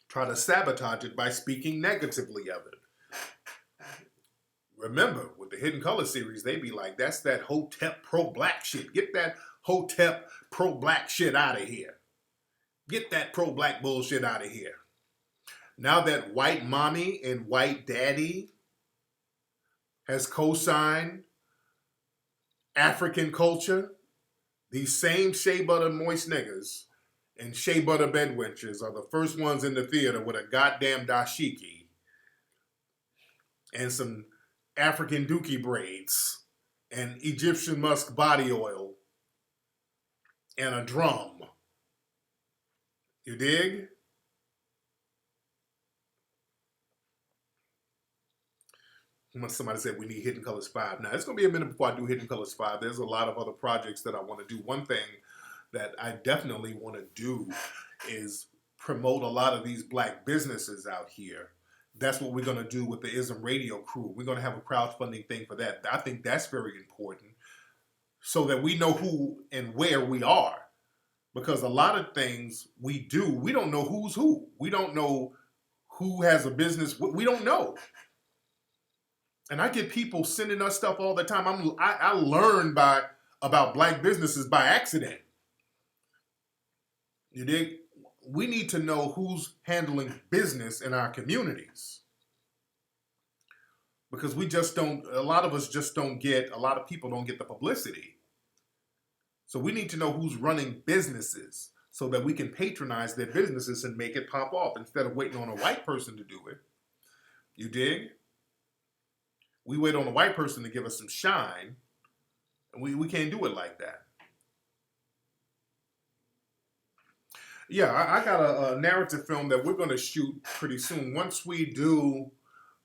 try to sabotage it by speaking negatively of it. Remember, with the Hidden Colors series, they be like, that's that Hotep pro-Black shit. Get that Hotep pro-Black shit out of here. Get that pro-Black bullshit out of here. Now that white mommy and white daddy has co-signed African culture, these same shea butter moist niggas and shea butter bedwenchers are the first ones in the theater with a goddamn dashiki and some African dookie braids and Egyptian musk body oil and a drum. You dig? Somebody said we need Hidden Colors 5. Now, it's going to be a minute before I do Hidden Colors 5. There's a lot of other projects that I want to do. One thing that I definitely want to do is promote a lot of these black businesses out here. That's what we're going to do with the ISM Radio crew. We're going to have a crowdfunding thing for that. I think that's very important so that we know who and where we are. Because a lot of things we do, we don't know who's who. We don't know who has a business. We don't know. And I get people sending us stuff all the time. I learned about black businesses by accident. You dig? We need to know who's handling business in our communities. Because we just don't, a lot of us just don't get, a lot of people don't get the publicity. So we need to know who's running businesses so that we can patronize their businesses and make it pop off instead of waiting on a white person to do it. You dig? We wait on a white person to give us some shine, and we can't do it like that. Yeah, I got a narrative film that we're going to shoot pretty soon. Once we do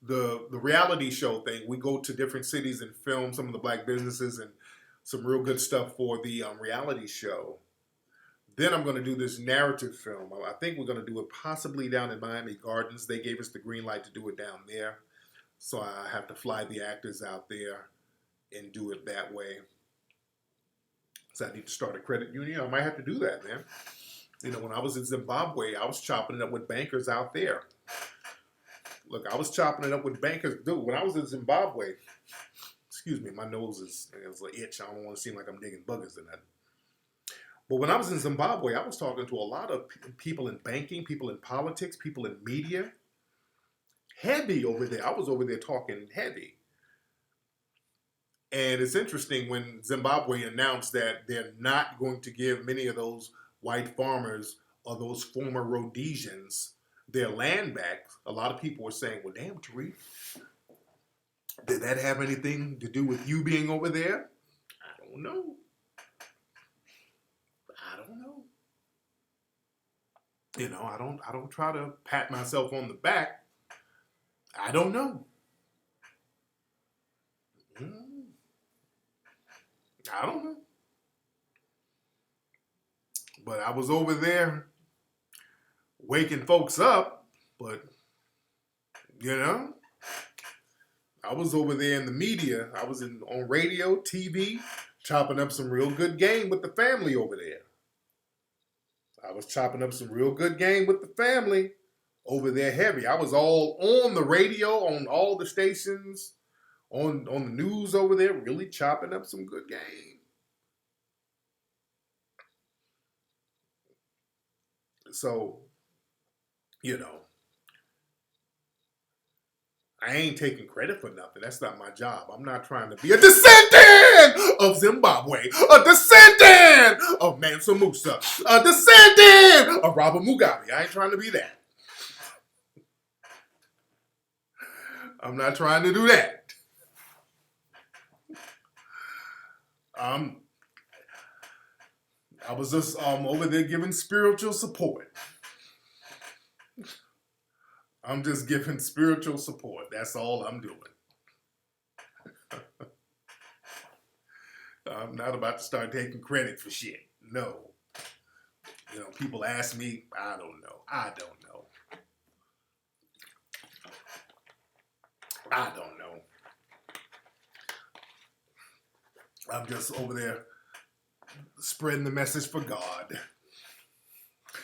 the reality show thing, we go to different cities and film some of the black businesses and some real good stuff for the reality show. Then I'm going to do this narrative film. I think we're going to do it possibly down in Miami Gardens. They gave us the green light to do it down there. So I have to fly the actors out there and do it that way. So I need to start a credit union. I might have to do that, man. You know, when I was in Zimbabwe, I was chopping it up with bankers out there. Look, I was chopping it up with bankers. Dude, when I was in Zimbabwe, excuse me, my nose is an itch. I don't want to seem like I'm digging buggers in that. But when I was in Zimbabwe, I was talking to a lot of people in banking, people in politics, people in media. Heavy over there. I was over there talking heavy. And it's interesting when Zimbabwe announced that they're not going to give many of those white farmers or those former Rhodesians their land back. A lot of people were saying, well, damn, Tariq, did that have anything to do with you being over there? I don't know. You know, I don't try to pat myself on the back. I don't know. I don't know. But I was over there waking folks up, but, you know, I was over there in the media. I was on radio, TV, chopping up some real good game with the family over there. I was chopping up some real good game with the family over there heavy. I was all on the radio, on all the stations, on the news over there, really chopping up some good game. So, you know, I ain't taking credit for nothing. That's not my job. I'm not trying to be a descendant of Zimbabwe, a descendant of Mansa Musa, a descendant of Robert Mugabe. I ain't trying to be that. I'm not trying to do that. I was just over there giving spiritual support. I'm just giving spiritual support. That's all I'm doing. I'm not about to start taking credit for shit. No. You know, people ask me, I don't know. I don't know. I'm just over there spreading the message for God.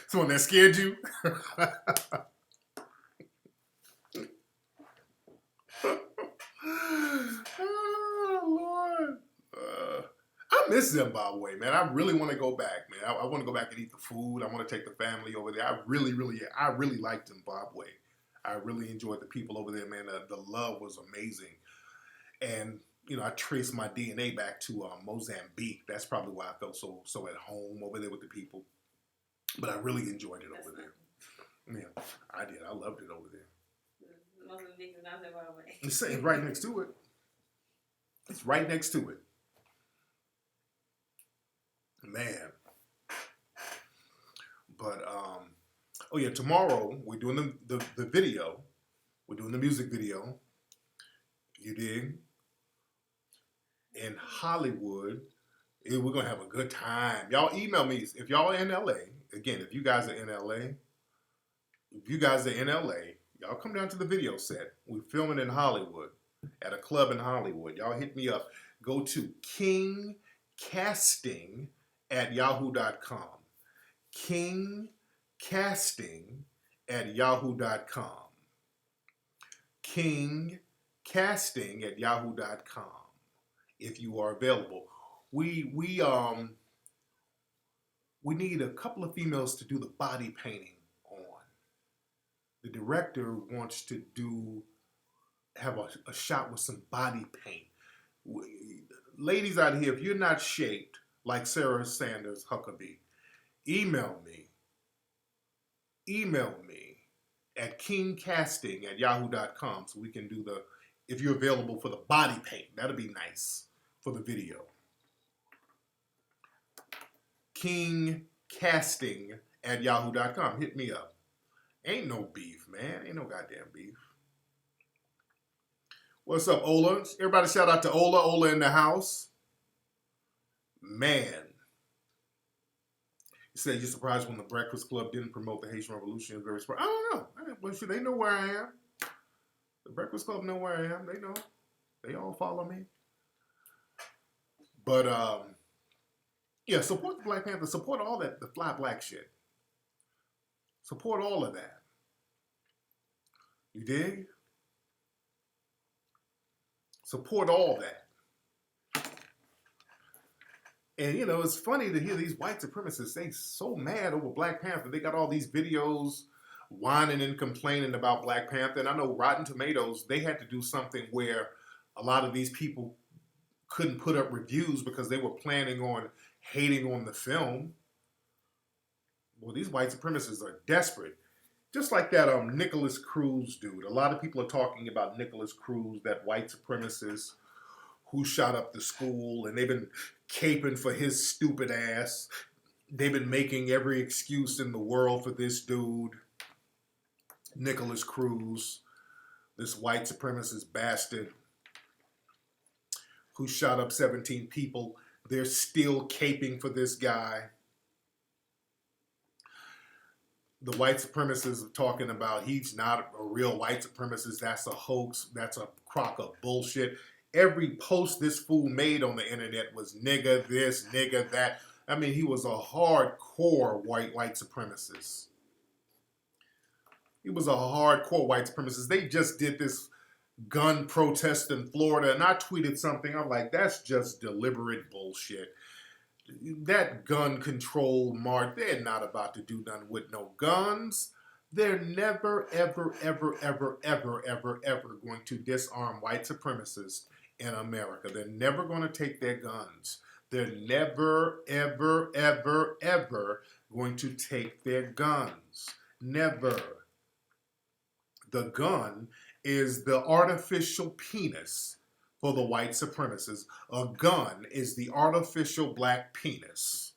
Someone that scared you? Oh, Lord. I miss Zimbabwe, man. I really want to go back, man. I want to go back and eat the food. I want to take the family over there. I really like Zimbabwe. I really enjoyed the people over there, man. The love was amazing. And, you know, I traced my DNA back to Mozambique. That's probably why I felt so at home over there with the people. But I really enjoyed it over there. Yeah, I did. I loved it over there. Mozambique is not that far away. It's right next to it. It's right next to it. Man. But oh yeah, tomorrow we're doing the video. We're doing the music video. You dig? In Hollywood. We're gonna have a good time. Y'all email me if y'all are in LA. Again, if you guys are in LA, y'all come down to the video set. We're filming in Hollywood at a club in Hollywood. Y'all hit me up. Go to kingcasting@yahoo.com. kingcasting@yahoo.com. kingcasting@yahoo.com. If you are available, we need a couple of females to do the body painting on. The director wants to have a shot with some body paint. Ladies out here, if you're not shaped like Sarah Sanders Huckabee, email me at kingcasting@yahoo.com so we can do if you're available for the body paint. That'll be nice for the video. kingcasting@yahoo.com. Hit me up. Ain't no beef, man. Ain't no goddamn beef. What's up, Ola? Everybody shout out to Ola. Ola in the house. Man. You said you're surprised when the Breakfast Club didn't promote the Haitian Revolution. You're very surprised. I don't know. Well, they know where I am. The Breakfast Club know where I am. They know. They all follow me. But, yeah, support the Black Panther. Support all that, the fly black shit. Support all of that. You dig? Support all that. And, you know, it's funny to hear these white supremacists say so mad over Black Panther. They got all these videos whining and complaining about Black Panther. And I know Rotten Tomatoes, they had to do something where a lot of these people couldn't put up reviews because they were planning on hating on the film. Well, these white supremacists are desperate. Just like that Nicholas Cruz dude. A lot of people are talking about Nicholas Cruz, that white supremacist who shot up the school, and they've been caping for his stupid ass. They've been making every excuse in the world for this dude, Nicholas Cruz, this white supremacist bastard who shot up 17 people. They're still caping for this guy. The white supremacists are talking about he's not a real white supremacist. That's a hoax. That's a crock of bullshit. Every post this fool made on the internet was nigga this, nigga that. I mean, he was a hardcore white supremacist. He was a hardcore white supremacist. They just did this gun protest in Florida, and I tweeted something. I'm like, that's just deliberate bullshit. That gun control march, they're not about to do nothing with no guns. They're never, ever, ever, ever, ever, ever, ever going to disarm white supremacists in America. They're never going to take their guns. They're never, ever, ever, ever going to take their guns. Never. The gun is the artificial penis for the white supremacists. A gun is the artificial black penis.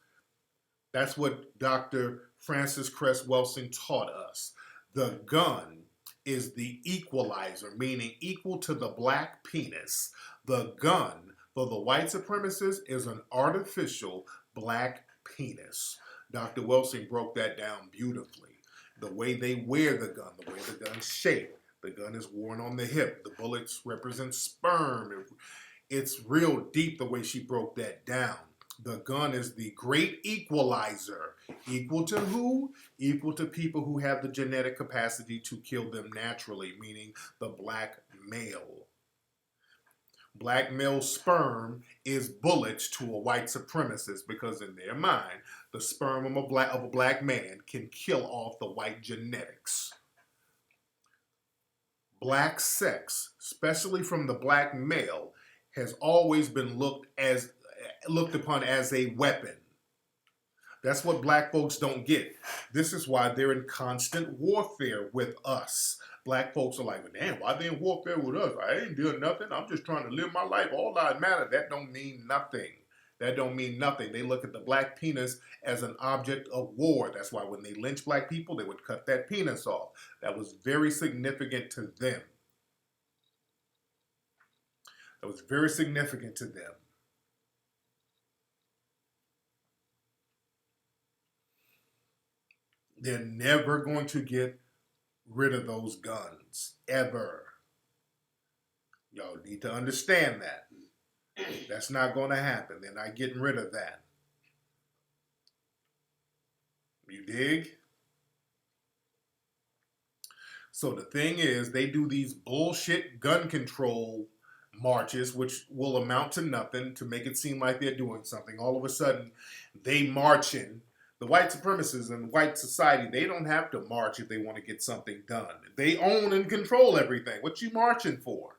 That's what Dr. Francis Cress Welsing taught us. The gun is the equalizer, meaning equal to the black penis. The gun for the white supremacists is an artificial black penis. Dr. Welsing broke that down beautifully. The way they wear the gun, the way the gun's shaped. The gun is worn on the hip. The bullets represent sperm. It's real deep the way she broke that down. The gun is the great equalizer. Equal to who? Equal to people who have the genetic capacity to kill them naturally, meaning the black male. Black male sperm is bullets to a white supremacist because in their mind, the sperm of a black man can kill off the white genetics. black sex, especially from the black male, has always been looked upon as a weapon. That's what black folks don't get. This is why they're in constant warfare with us. Black folks are like, well, damn, why they in warfare with us? I ain't doing nothing. I'm just trying to live my life. All that matter. That don't mean nothing. That don't mean nothing. They look at the black penis as an object of war. That's why when they lynch black people, they would cut that penis off. That was very significant to them. That was very significant to them. They're never going to get rid of those guns, ever. Y'all need to understand that. That's not going to happen. They're not getting rid of that. You dig? So the thing is, they do these bullshit gun control marches, which will amount to nothing to make it seem like they're doing something. All of a sudden, they marching. The white supremacists in white society, they don't have to march if they want to get something done. They own and control everything. What you marching for?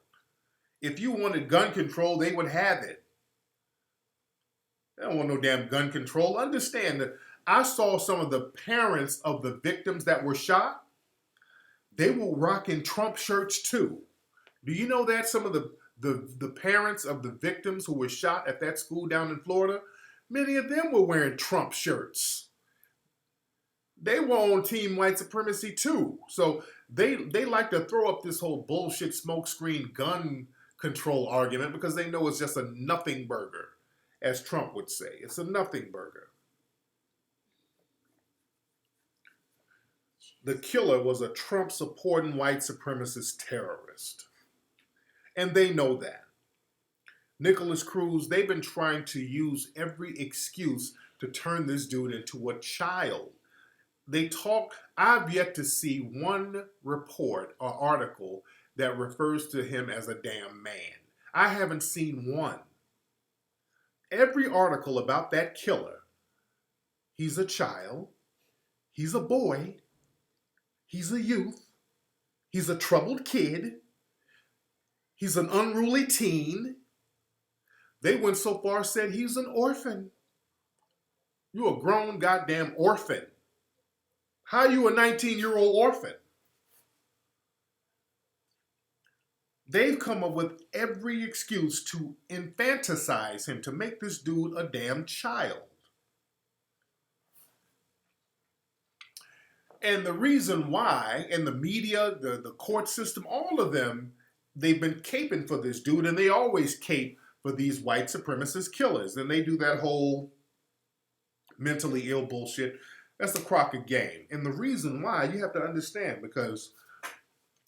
If you wanted gun control, they would have it. They don't want no damn gun control. Understand that I saw some of the parents of the victims that were shot. They were rocking Trump shirts too. Do you know that some of the parents of the victims who were shot at that school down in Florida, many of them were wearing Trump shirts. They were on team white supremacy too. So they like to throw up this whole bullshit smokescreen gun control argument because they know it's just a nothing burger, as Trump would say. It's a nothing burger. The killer was a Trump-supporting white supremacist terrorist. And they know that. Nicholas Cruz, they've been trying to use every excuse to turn this dude into a child. I've yet to see one report or article that refers to him as a damn man. I haven't seen one. Every article about that killer, he's a child, he's a boy, he's a youth, he's a troubled kid, he's an unruly teen. They went so far as said he's an orphan. You a grown goddamn orphan. How you a 19-year-old orphan? They've come up with every excuse to infantilize him, to make this dude a damn child. And the reason why, in the media, the court system, all of them, they've been caping for this dude, and they always cape for these white supremacist killers. And they do that whole mentally ill bullshit. That's the Crockett game. And the reason why, you have to understand, because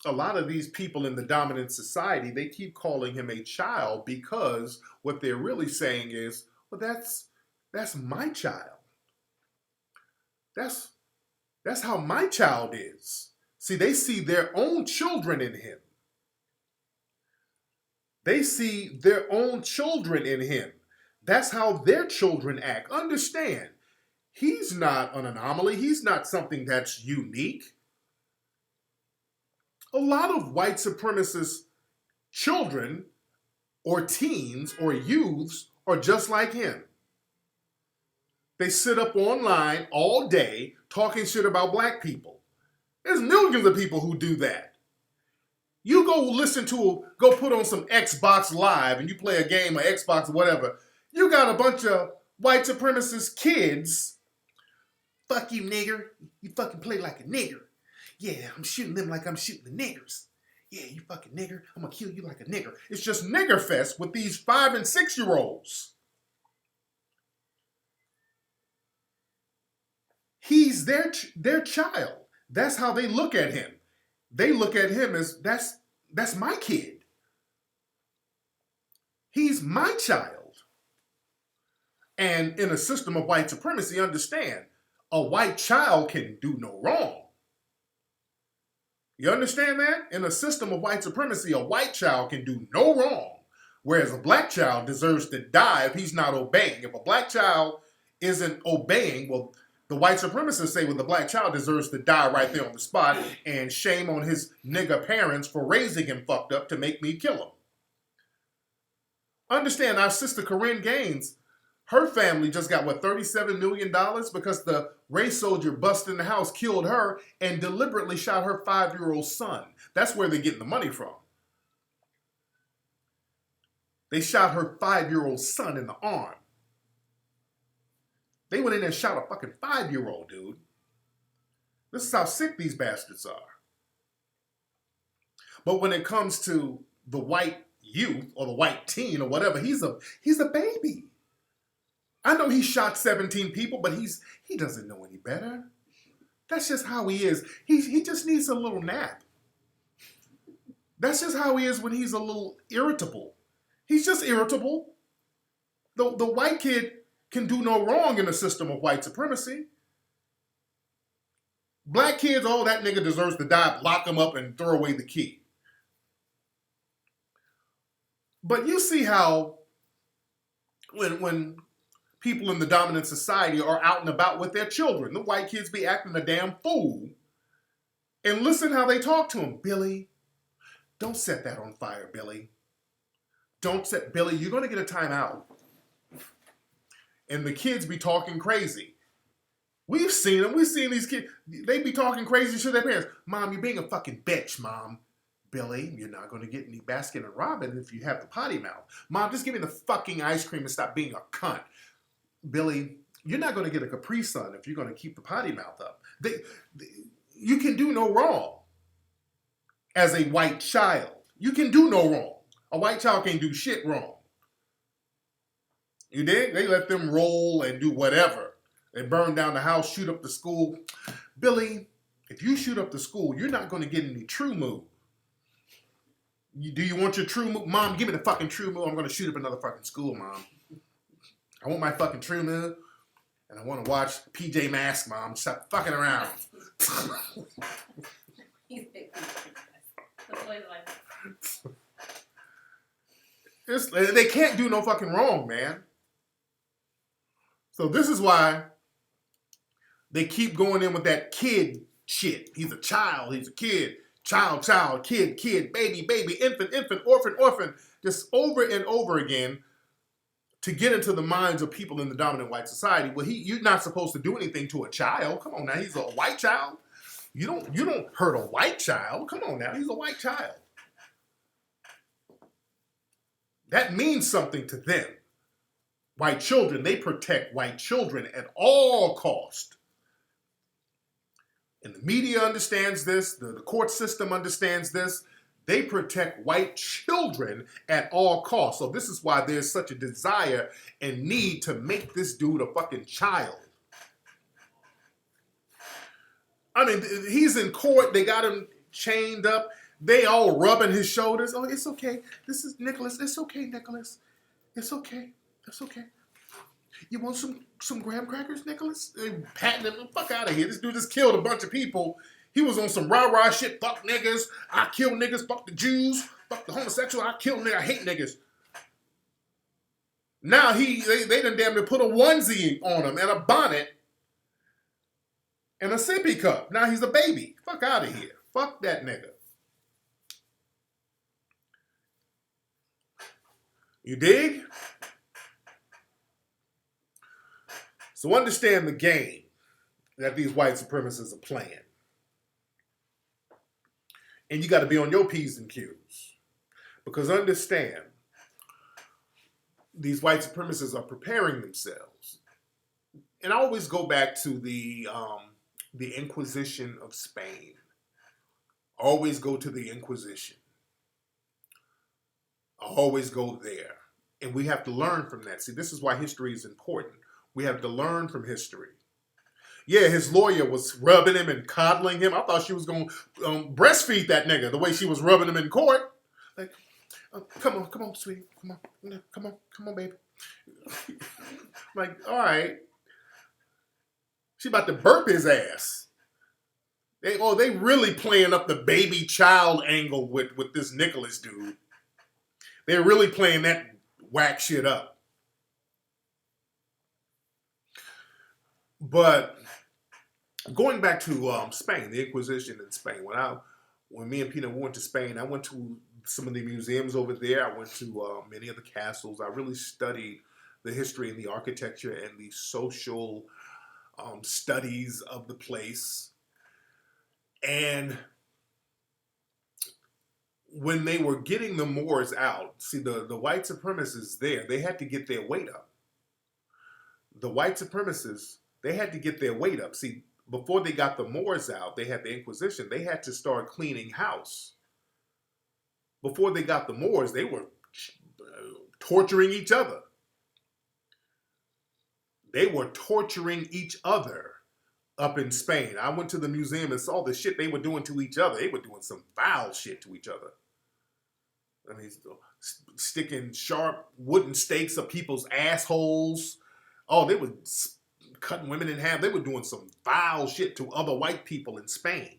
a lot of these people in the dominant society, they keep calling him a child because what they're really saying is, well, that's my child. That's how my child is. See, they see their own children in him. They see their own children in him. That's how their children act. Understand, he's not an anomaly. He's not something that's unique. A lot of white supremacist children or teens or youths are just like him. They sit up online all day talking shit about black people. There's millions of people who do that. You go put on some Xbox Live and you play a game or Xbox or whatever. You got a bunch of white supremacist kids. Fuck you, nigger. You fucking play like a nigger. Yeah, I'm shooting them like I'm shooting the niggers. Yeah, you fucking nigger. I'm gonna kill you like a nigger. It's just nigger fest with these 5 and 6-year-olds. He's their child. That's how they look at him. They look at him as, that's my kid. He's my child. And in a system of white supremacy, understand, a white child can do no wrong. You understand that? In a system of white supremacy, a white child can do no wrong, whereas a black child deserves to die if he's not obeying. If a black child isn't obeying, well, The white supremacists say, well, the black child deserves to die right there on the spot, and shame on his nigga parents for raising him fucked up to make me kill him. Understand, our sister Corinne Gaines, her family just got, what, $37 million because the race soldier busted in the house, killed her, and deliberately shot her 5-year-old son. That's where they're getting the money from. They shot her 5-year-old son in the arm. They went in there and shot a fucking 5-year-old, dude. This is how sick these bastards are. But when it comes to the white youth or the white teen or whatever, he's a baby. I know he shot 17 people, but he doesn't know any better. That's just how he is. He just needs a little nap. That's just how he is when he's a little irritable. He's just irritable. The white kid can do no wrong in a system of white supremacy. Black kids, oh, that nigga deserves to die, lock him up and throw away the key. But you see how when people in the dominant society are out and about with their children, the white kids be acting a damn fool. And listen how they talk to him. Billy, don't set that on fire, Billy. Billy, you're going to get a timeout. And the kids be talking crazy. We've seen them. We've seen these kids. They be talking crazy to their parents. Mom, you're being a fucking bitch, Mom. Billy, you're not going to get any Baskin and Robin if you have the potty mouth. Mom, just give me the fucking ice cream and stop being a cunt. Billy, you're not going to get a Capri Sun if you're going to keep the potty mouth up. You can do no wrong as a white child. You can do no wrong. A white child can't do shit wrong. You dig? They let them roll and do whatever. They burn down the house, shoot up the school. Billy, if you shoot up the school, you're not going to get any true move. Do you want your true move? Mom, give me the fucking true move. I'm going to shoot up another fucking school, Mom. I want my fucking true move. And I want to watch PJ Masks, Mom. Stop fucking around. They can't do no fucking wrong, man. So this is why they keep going in with that kid shit. He's a child. He's a kid. Child, kid, baby, infant, orphan. Just over and over again to get into the minds of people in the dominant white society. Well, you're not supposed to do anything to a child. Come on now. He's a white child. You don't hurt a white child. Come on now. He's a white child. That means something to them. White children, they protect white children at all cost. And the media understands this. The court system understands this. They protect white children at all costs. So this is why there's such a desire and need to make this dude a fucking child. I mean, he's in court. They got him chained up. They all rubbing his shoulders. Oh, it's okay. This is Nicholas. It's okay, Nicholas. It's okay. It's okay. You want some graham crackers, Nicholas? They patting him the fuck out of here. This dude just killed a bunch of people. He was on some rah-rah shit. Fuck niggas. I kill niggas. Fuck the Jews. Fuck the homosexual. I kill niggas. I hate niggas. Now they done damn near put a onesie on him and a bonnet and a sippy cup. Now he's a baby. Fuck out of here. Fuck that nigga. You dig? So understand the game that these white supremacists are playing. And you got to be on your P's and Q's. Because understand, these white supremacists are preparing themselves. And I always go back to the Inquisition of Spain. Always go to the Inquisition. I always go there. And we have to learn from that. See, this is why history is important. We have to learn from history. Yeah, his lawyer was rubbing him and coddling him. I thought she was going to breastfeed that nigga the way she was rubbing him in court. Like, come on, sweetie. Come on, baby. Like, all right. She about to burp his ass. They really playing up the baby child angle with this Nicholas dude. They're really playing that whack shit up. But Going back to Spain, the Inquisition in Spain. When me and Peter went to Spain, I went to some of the museums over there. I went to many of the castles. I really studied the history and the architecture and the social studies of the place. And when they were getting the Moors out, see the white supremacists there, they had to get their weight up. The white supremacists, they had to get their weight up. See, before they got the Moors out, they had the Inquisition. They had to start cleaning house. Before they got the Moors, they were torturing each other. They were torturing each other up in Spain. I went to the museum and saw the shit they were doing to each other. They were doing some foul shit to each other. I mean, sticking sharp wooden stakes up people's assholes. Oh, they were cutting women in half. They were doing some foul shit to other white people in Spain.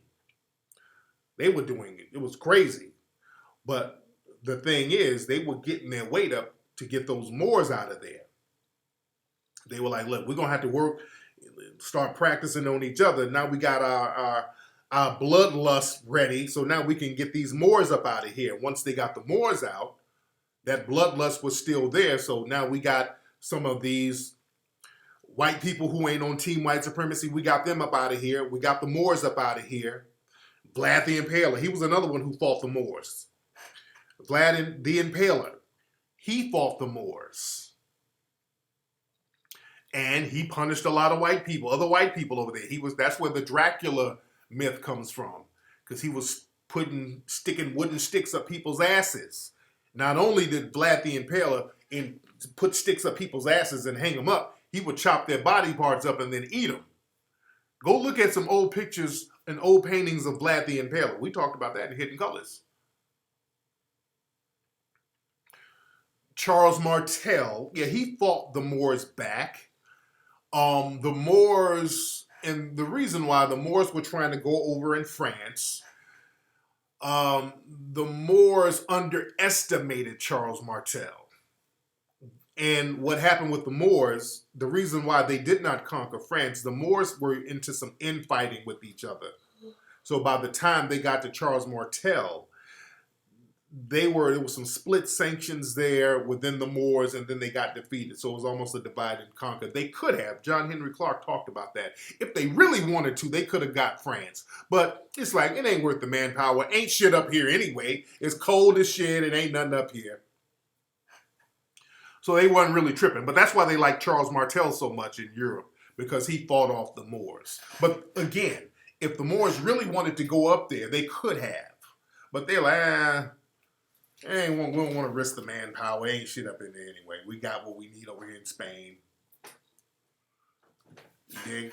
They were doing it. It was crazy. But the thing is, they were getting their weight up to get those Moors out of there. They were like, look, we're going to have to work, start practicing on each other. Now we got our bloodlust ready, so now we can get these Moors up out of here. Once they got the Moors out, that bloodlust was still there, so now we got some of these white people who ain't on Team White Supremacy, we got them up out of here. We got the Moors up out of here. Vlad the Impaler, he was another one who fought the Moors. Vlad the Impaler, he fought the Moors. And he punished a lot of white people, other white people over there. That's where the Dracula myth comes from. Because he was sticking wooden sticks up people's asses. Not only did Vlad the Impaler put sticks up people's asses and hang them up, he would chop their body parts up and then eat them. Go look at some old pictures and old paintings of Vlad the Impaler. We talked about that in Hidden Colors. Charles Martel, yeah, he fought the Moors back. The Moors, and the reason why the Moors were trying to go over in France, the Moors underestimated Charles Martel. And what happened with the Moors, the reason why they did not conquer France, the Moors were into some infighting with each other. So by the time they got to Charles Martel, there was some split sanctions there within the Moors, and then they got defeated. So it was almost a divide and conquer. They could have. John Henry Clark talked about that. If they really wanted to, they could have got France. But it's like, it ain't worth the manpower. Ain't shit up here anyway. It's cold as shit. It ain't nothing up here. So they wasn't really tripping. But that's why they like Charles Martel so much in Europe, because he fought off the Moors. But again, if the Moors really wanted to go up there, they could have. But they're like, we don't want to risk the manpower. Ain't shit up in there anyway. We got what we need over here in Spain. You dig?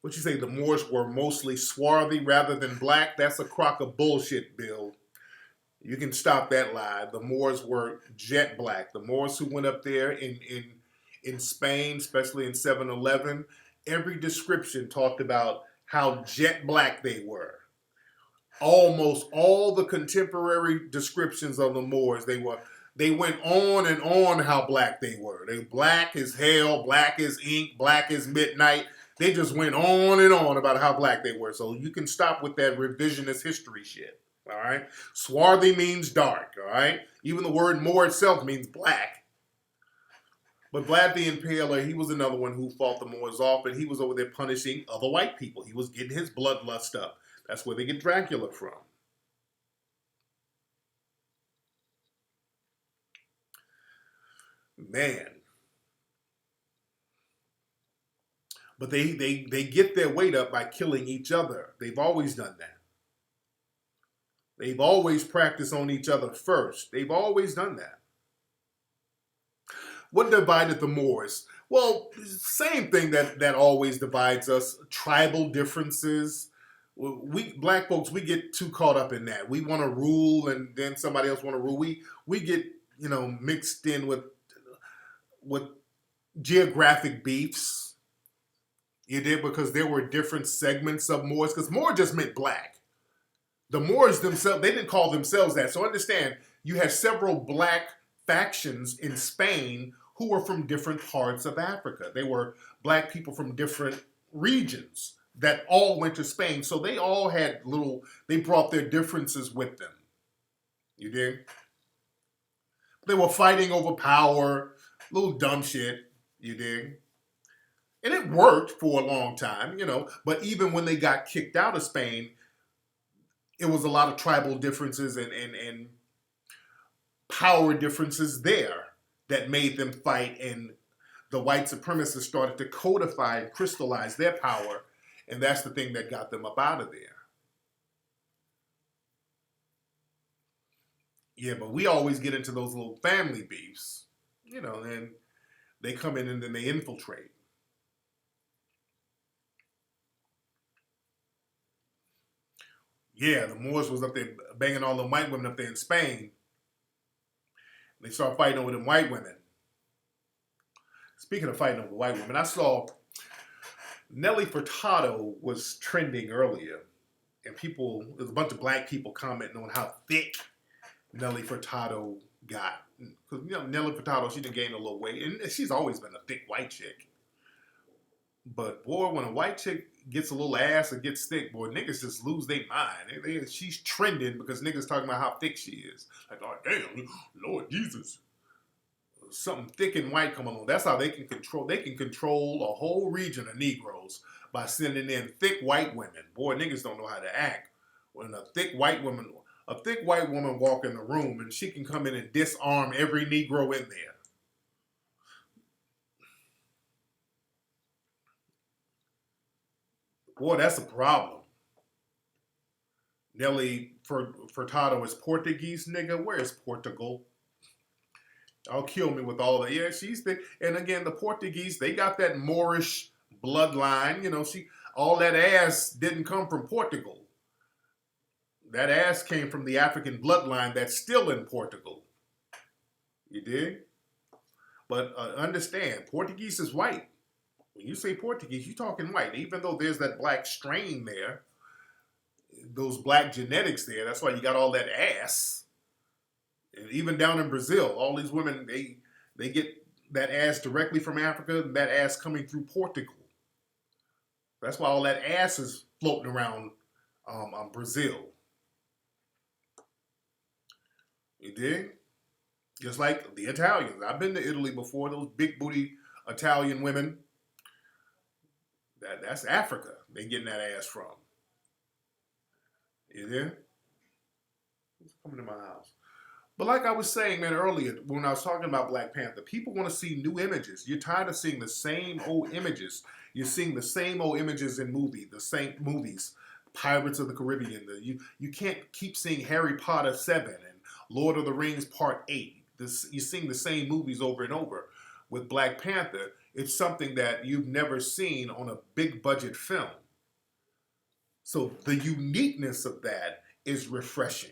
What you say, the Moors were mostly swarthy rather than black? That's a crock of bullshit, Bill. You can stop that lie. The Moors were jet black. The Moors who went up there in Spain, especially in 7-Eleven, every description talked about how jet black they were. Almost all the contemporary descriptions of the Moors, they went on and on how black they were. They black as hell, black as ink, black as midnight. They just went on and on about how black they were. So you can stop with that revisionist history shit. All right? Swarthy means dark. All right? Even the word Moor itself means black. But Vlad the Impaler, he was another one who fought the Moors off, and he was over there punishing other white people. He was getting his bloodlust up. That's where they get Dracula from. Man. But they get their weight up by killing each other. They've always done that. They've always practiced on each other first. They've always done that. What divided the Moors? Well, same thing that always divides us. Tribal differences. We black folks, we get too caught up in that. We want to rule, and then somebody else want to rule. We get mixed in with geographic beefs. You did, because there were different segments of Moors. Because Moor just meant black. The Moors themselves, they didn't call themselves that. So understand, you had several black factions in Spain who were from different parts of Africa. They were black people from different regions that all went to Spain. So they all had they brought their differences with them. You dig? They were fighting over power, little dumb shit. You dig? And it worked for a long time, But even when they got kicked out of Spain, it was a lot of tribal differences and power differences there that made them fight. And the white supremacists started to codify and crystallize their power. And that's the thing that got them up out of there. Yeah, but we always get into those little family beefs, and they come in and then they infiltrate. Yeah, the Moors was up there banging all the white women up there in Spain. They started fighting over them white women. Speaking of fighting over white women, I saw Nelly Furtado was trending earlier. And there's a bunch of black people commenting on how thick Nelly Furtado got. Because, Nelly Furtado, she done gained a little weight. And she's always been a thick white chick. But, boy, when a white chick gets a little ass or gets thick, boy, niggas just lose their mind. She's trending because niggas talking about how thick she is. Like, oh, damn, Lord Jesus. Something thick and white coming on. That's how they can control. They can control a whole region of Negroes by sending in thick white women. Boy, niggas don't know how to act. When a thick white woman walk in the room and she can come in and disarm every Negro in there. Boy, that's a problem. Nelly Furtado is Portuguese, nigga. Where is Portugal? I'll kill me with all that. Yeah, she's thick. And again, the Portuguese, they got that Moorish bloodline. All that ass didn't come from Portugal. That ass came from the African bloodline that's still in Portugal. You dig? But understand, Portuguese is white. When you say Portuguese, you're talking white. Even though there's that black strain there, those black genetics there, that's why you got all that ass. And even down in Brazil, all these women, they get that ass directly from Africa, and that ass coming through Portugal. That's why all that ass is floating around Brazil. You dig? Just like the Italians. I've been to Italy before. Those big booty Italian women. That's Africa. They getting that ass from. You dig? Who's coming to my house? But like I was saying, man, earlier when I was talking about Black Panther, people want to see new images. You're tired of seeing the same old images. You're seeing the same old images in the same movies. Pirates of the Caribbean. You can't keep seeing Harry Potter 7 and Lord of the Rings Part 8. You're seeing the same movies over and over. With Black Panther, it's something that you've never seen on a big budget film. So the uniqueness of that is refreshing.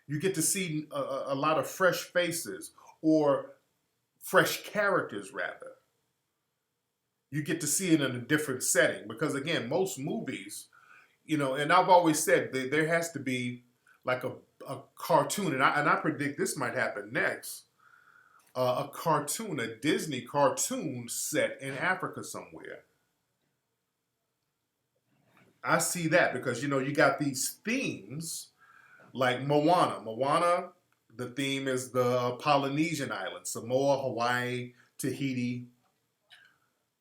You get to see a lot of fresh faces, or fresh characters, rather. You get to see it in a different setting. Because, again, most movies, and I've always said there has to be like a cartoon, and I predict this might happen next, a cartoon, a Disney cartoon set in Africa somewhere. I see that because, you got these themes. Like Moana. Moana, the theme is the Polynesian islands, Samoa, Hawaii, Tahiti.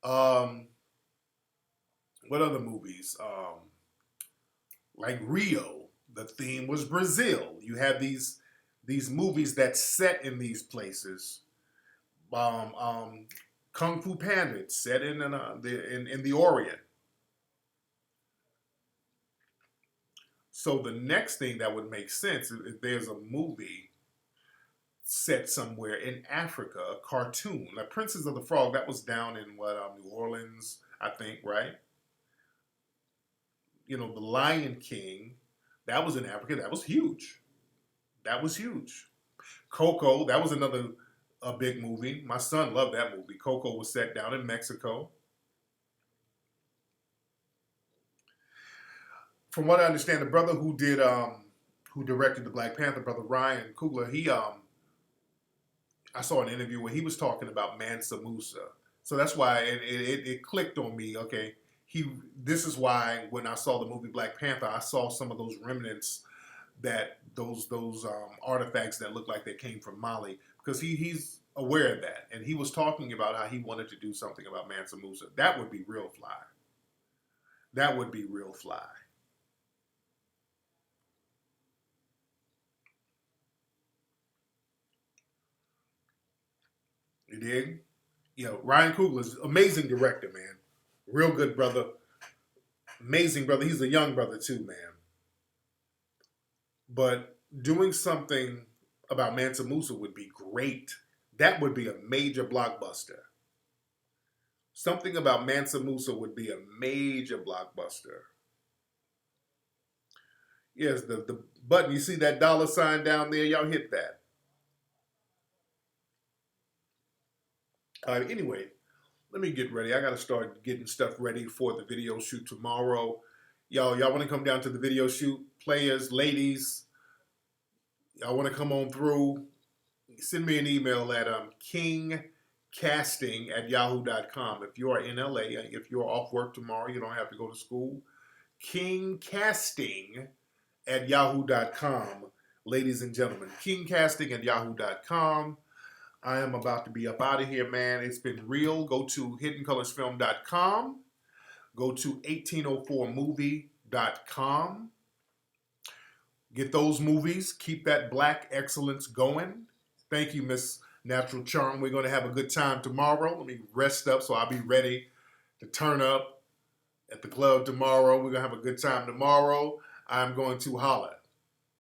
What other movies? Like Rio, the theme was Brazil. You have these movies that set in these places. Kung Fu Panda, it's set in the Orient. So the next thing that would make sense is if there's a movie set somewhere in Africa, a cartoon. Like Princess of the Frog, that was down in New Orleans, I think, right? The Lion King, that was in Africa. That was huge. That was huge. Coco, that was another big movie. My son loved that movie. Coco was set down in Mexico. From what I understand, the brother who directed the Black Panther, brother Ryan Coogler, I saw an interview where he was talking about Mansa Musa. So that's why it clicked on me. Okay, this is why when I saw the movie Black Panther, I saw some of those remnants, that those artifacts that look like they came from Mali, because he's aware of that, and he was talking about how he wanted to do something about Mansa Musa. That would be real fly. That would be real fly. You dig? You know, Ryan Coogler's amazing director, man. Real good brother. Amazing brother. He's a young brother too, man. But doing something about Mansa Musa would be great. That would be a major blockbuster. Something about Mansa Musa would be a major blockbuster. Yes, the button, you see that dollar sign down there? Y'all hit that. Anyway, let me get ready. I got to start getting stuff ready for the video shoot tomorrow. Y'all want to come down to the video shoot? Players, ladies, y'all want to come on through? Send me an email at kingcasting@yahoo.com. If you are in LA, if you're off work tomorrow, you don't have to go to school. kingcasting@yahoo.com, ladies and gentlemen. kingcasting@yahoo.com. I am about to be up out of here, man. It's been real. Go to hiddenscolorsfilm.com. Go to 1804movie.com. Get those movies. Keep that black excellence going. Thank you, Miss Natural Charm. We're going to have a good time tomorrow. Let me rest up so I'll be ready to turn up at the club tomorrow. We're going to have a good time tomorrow. I'm going to holla.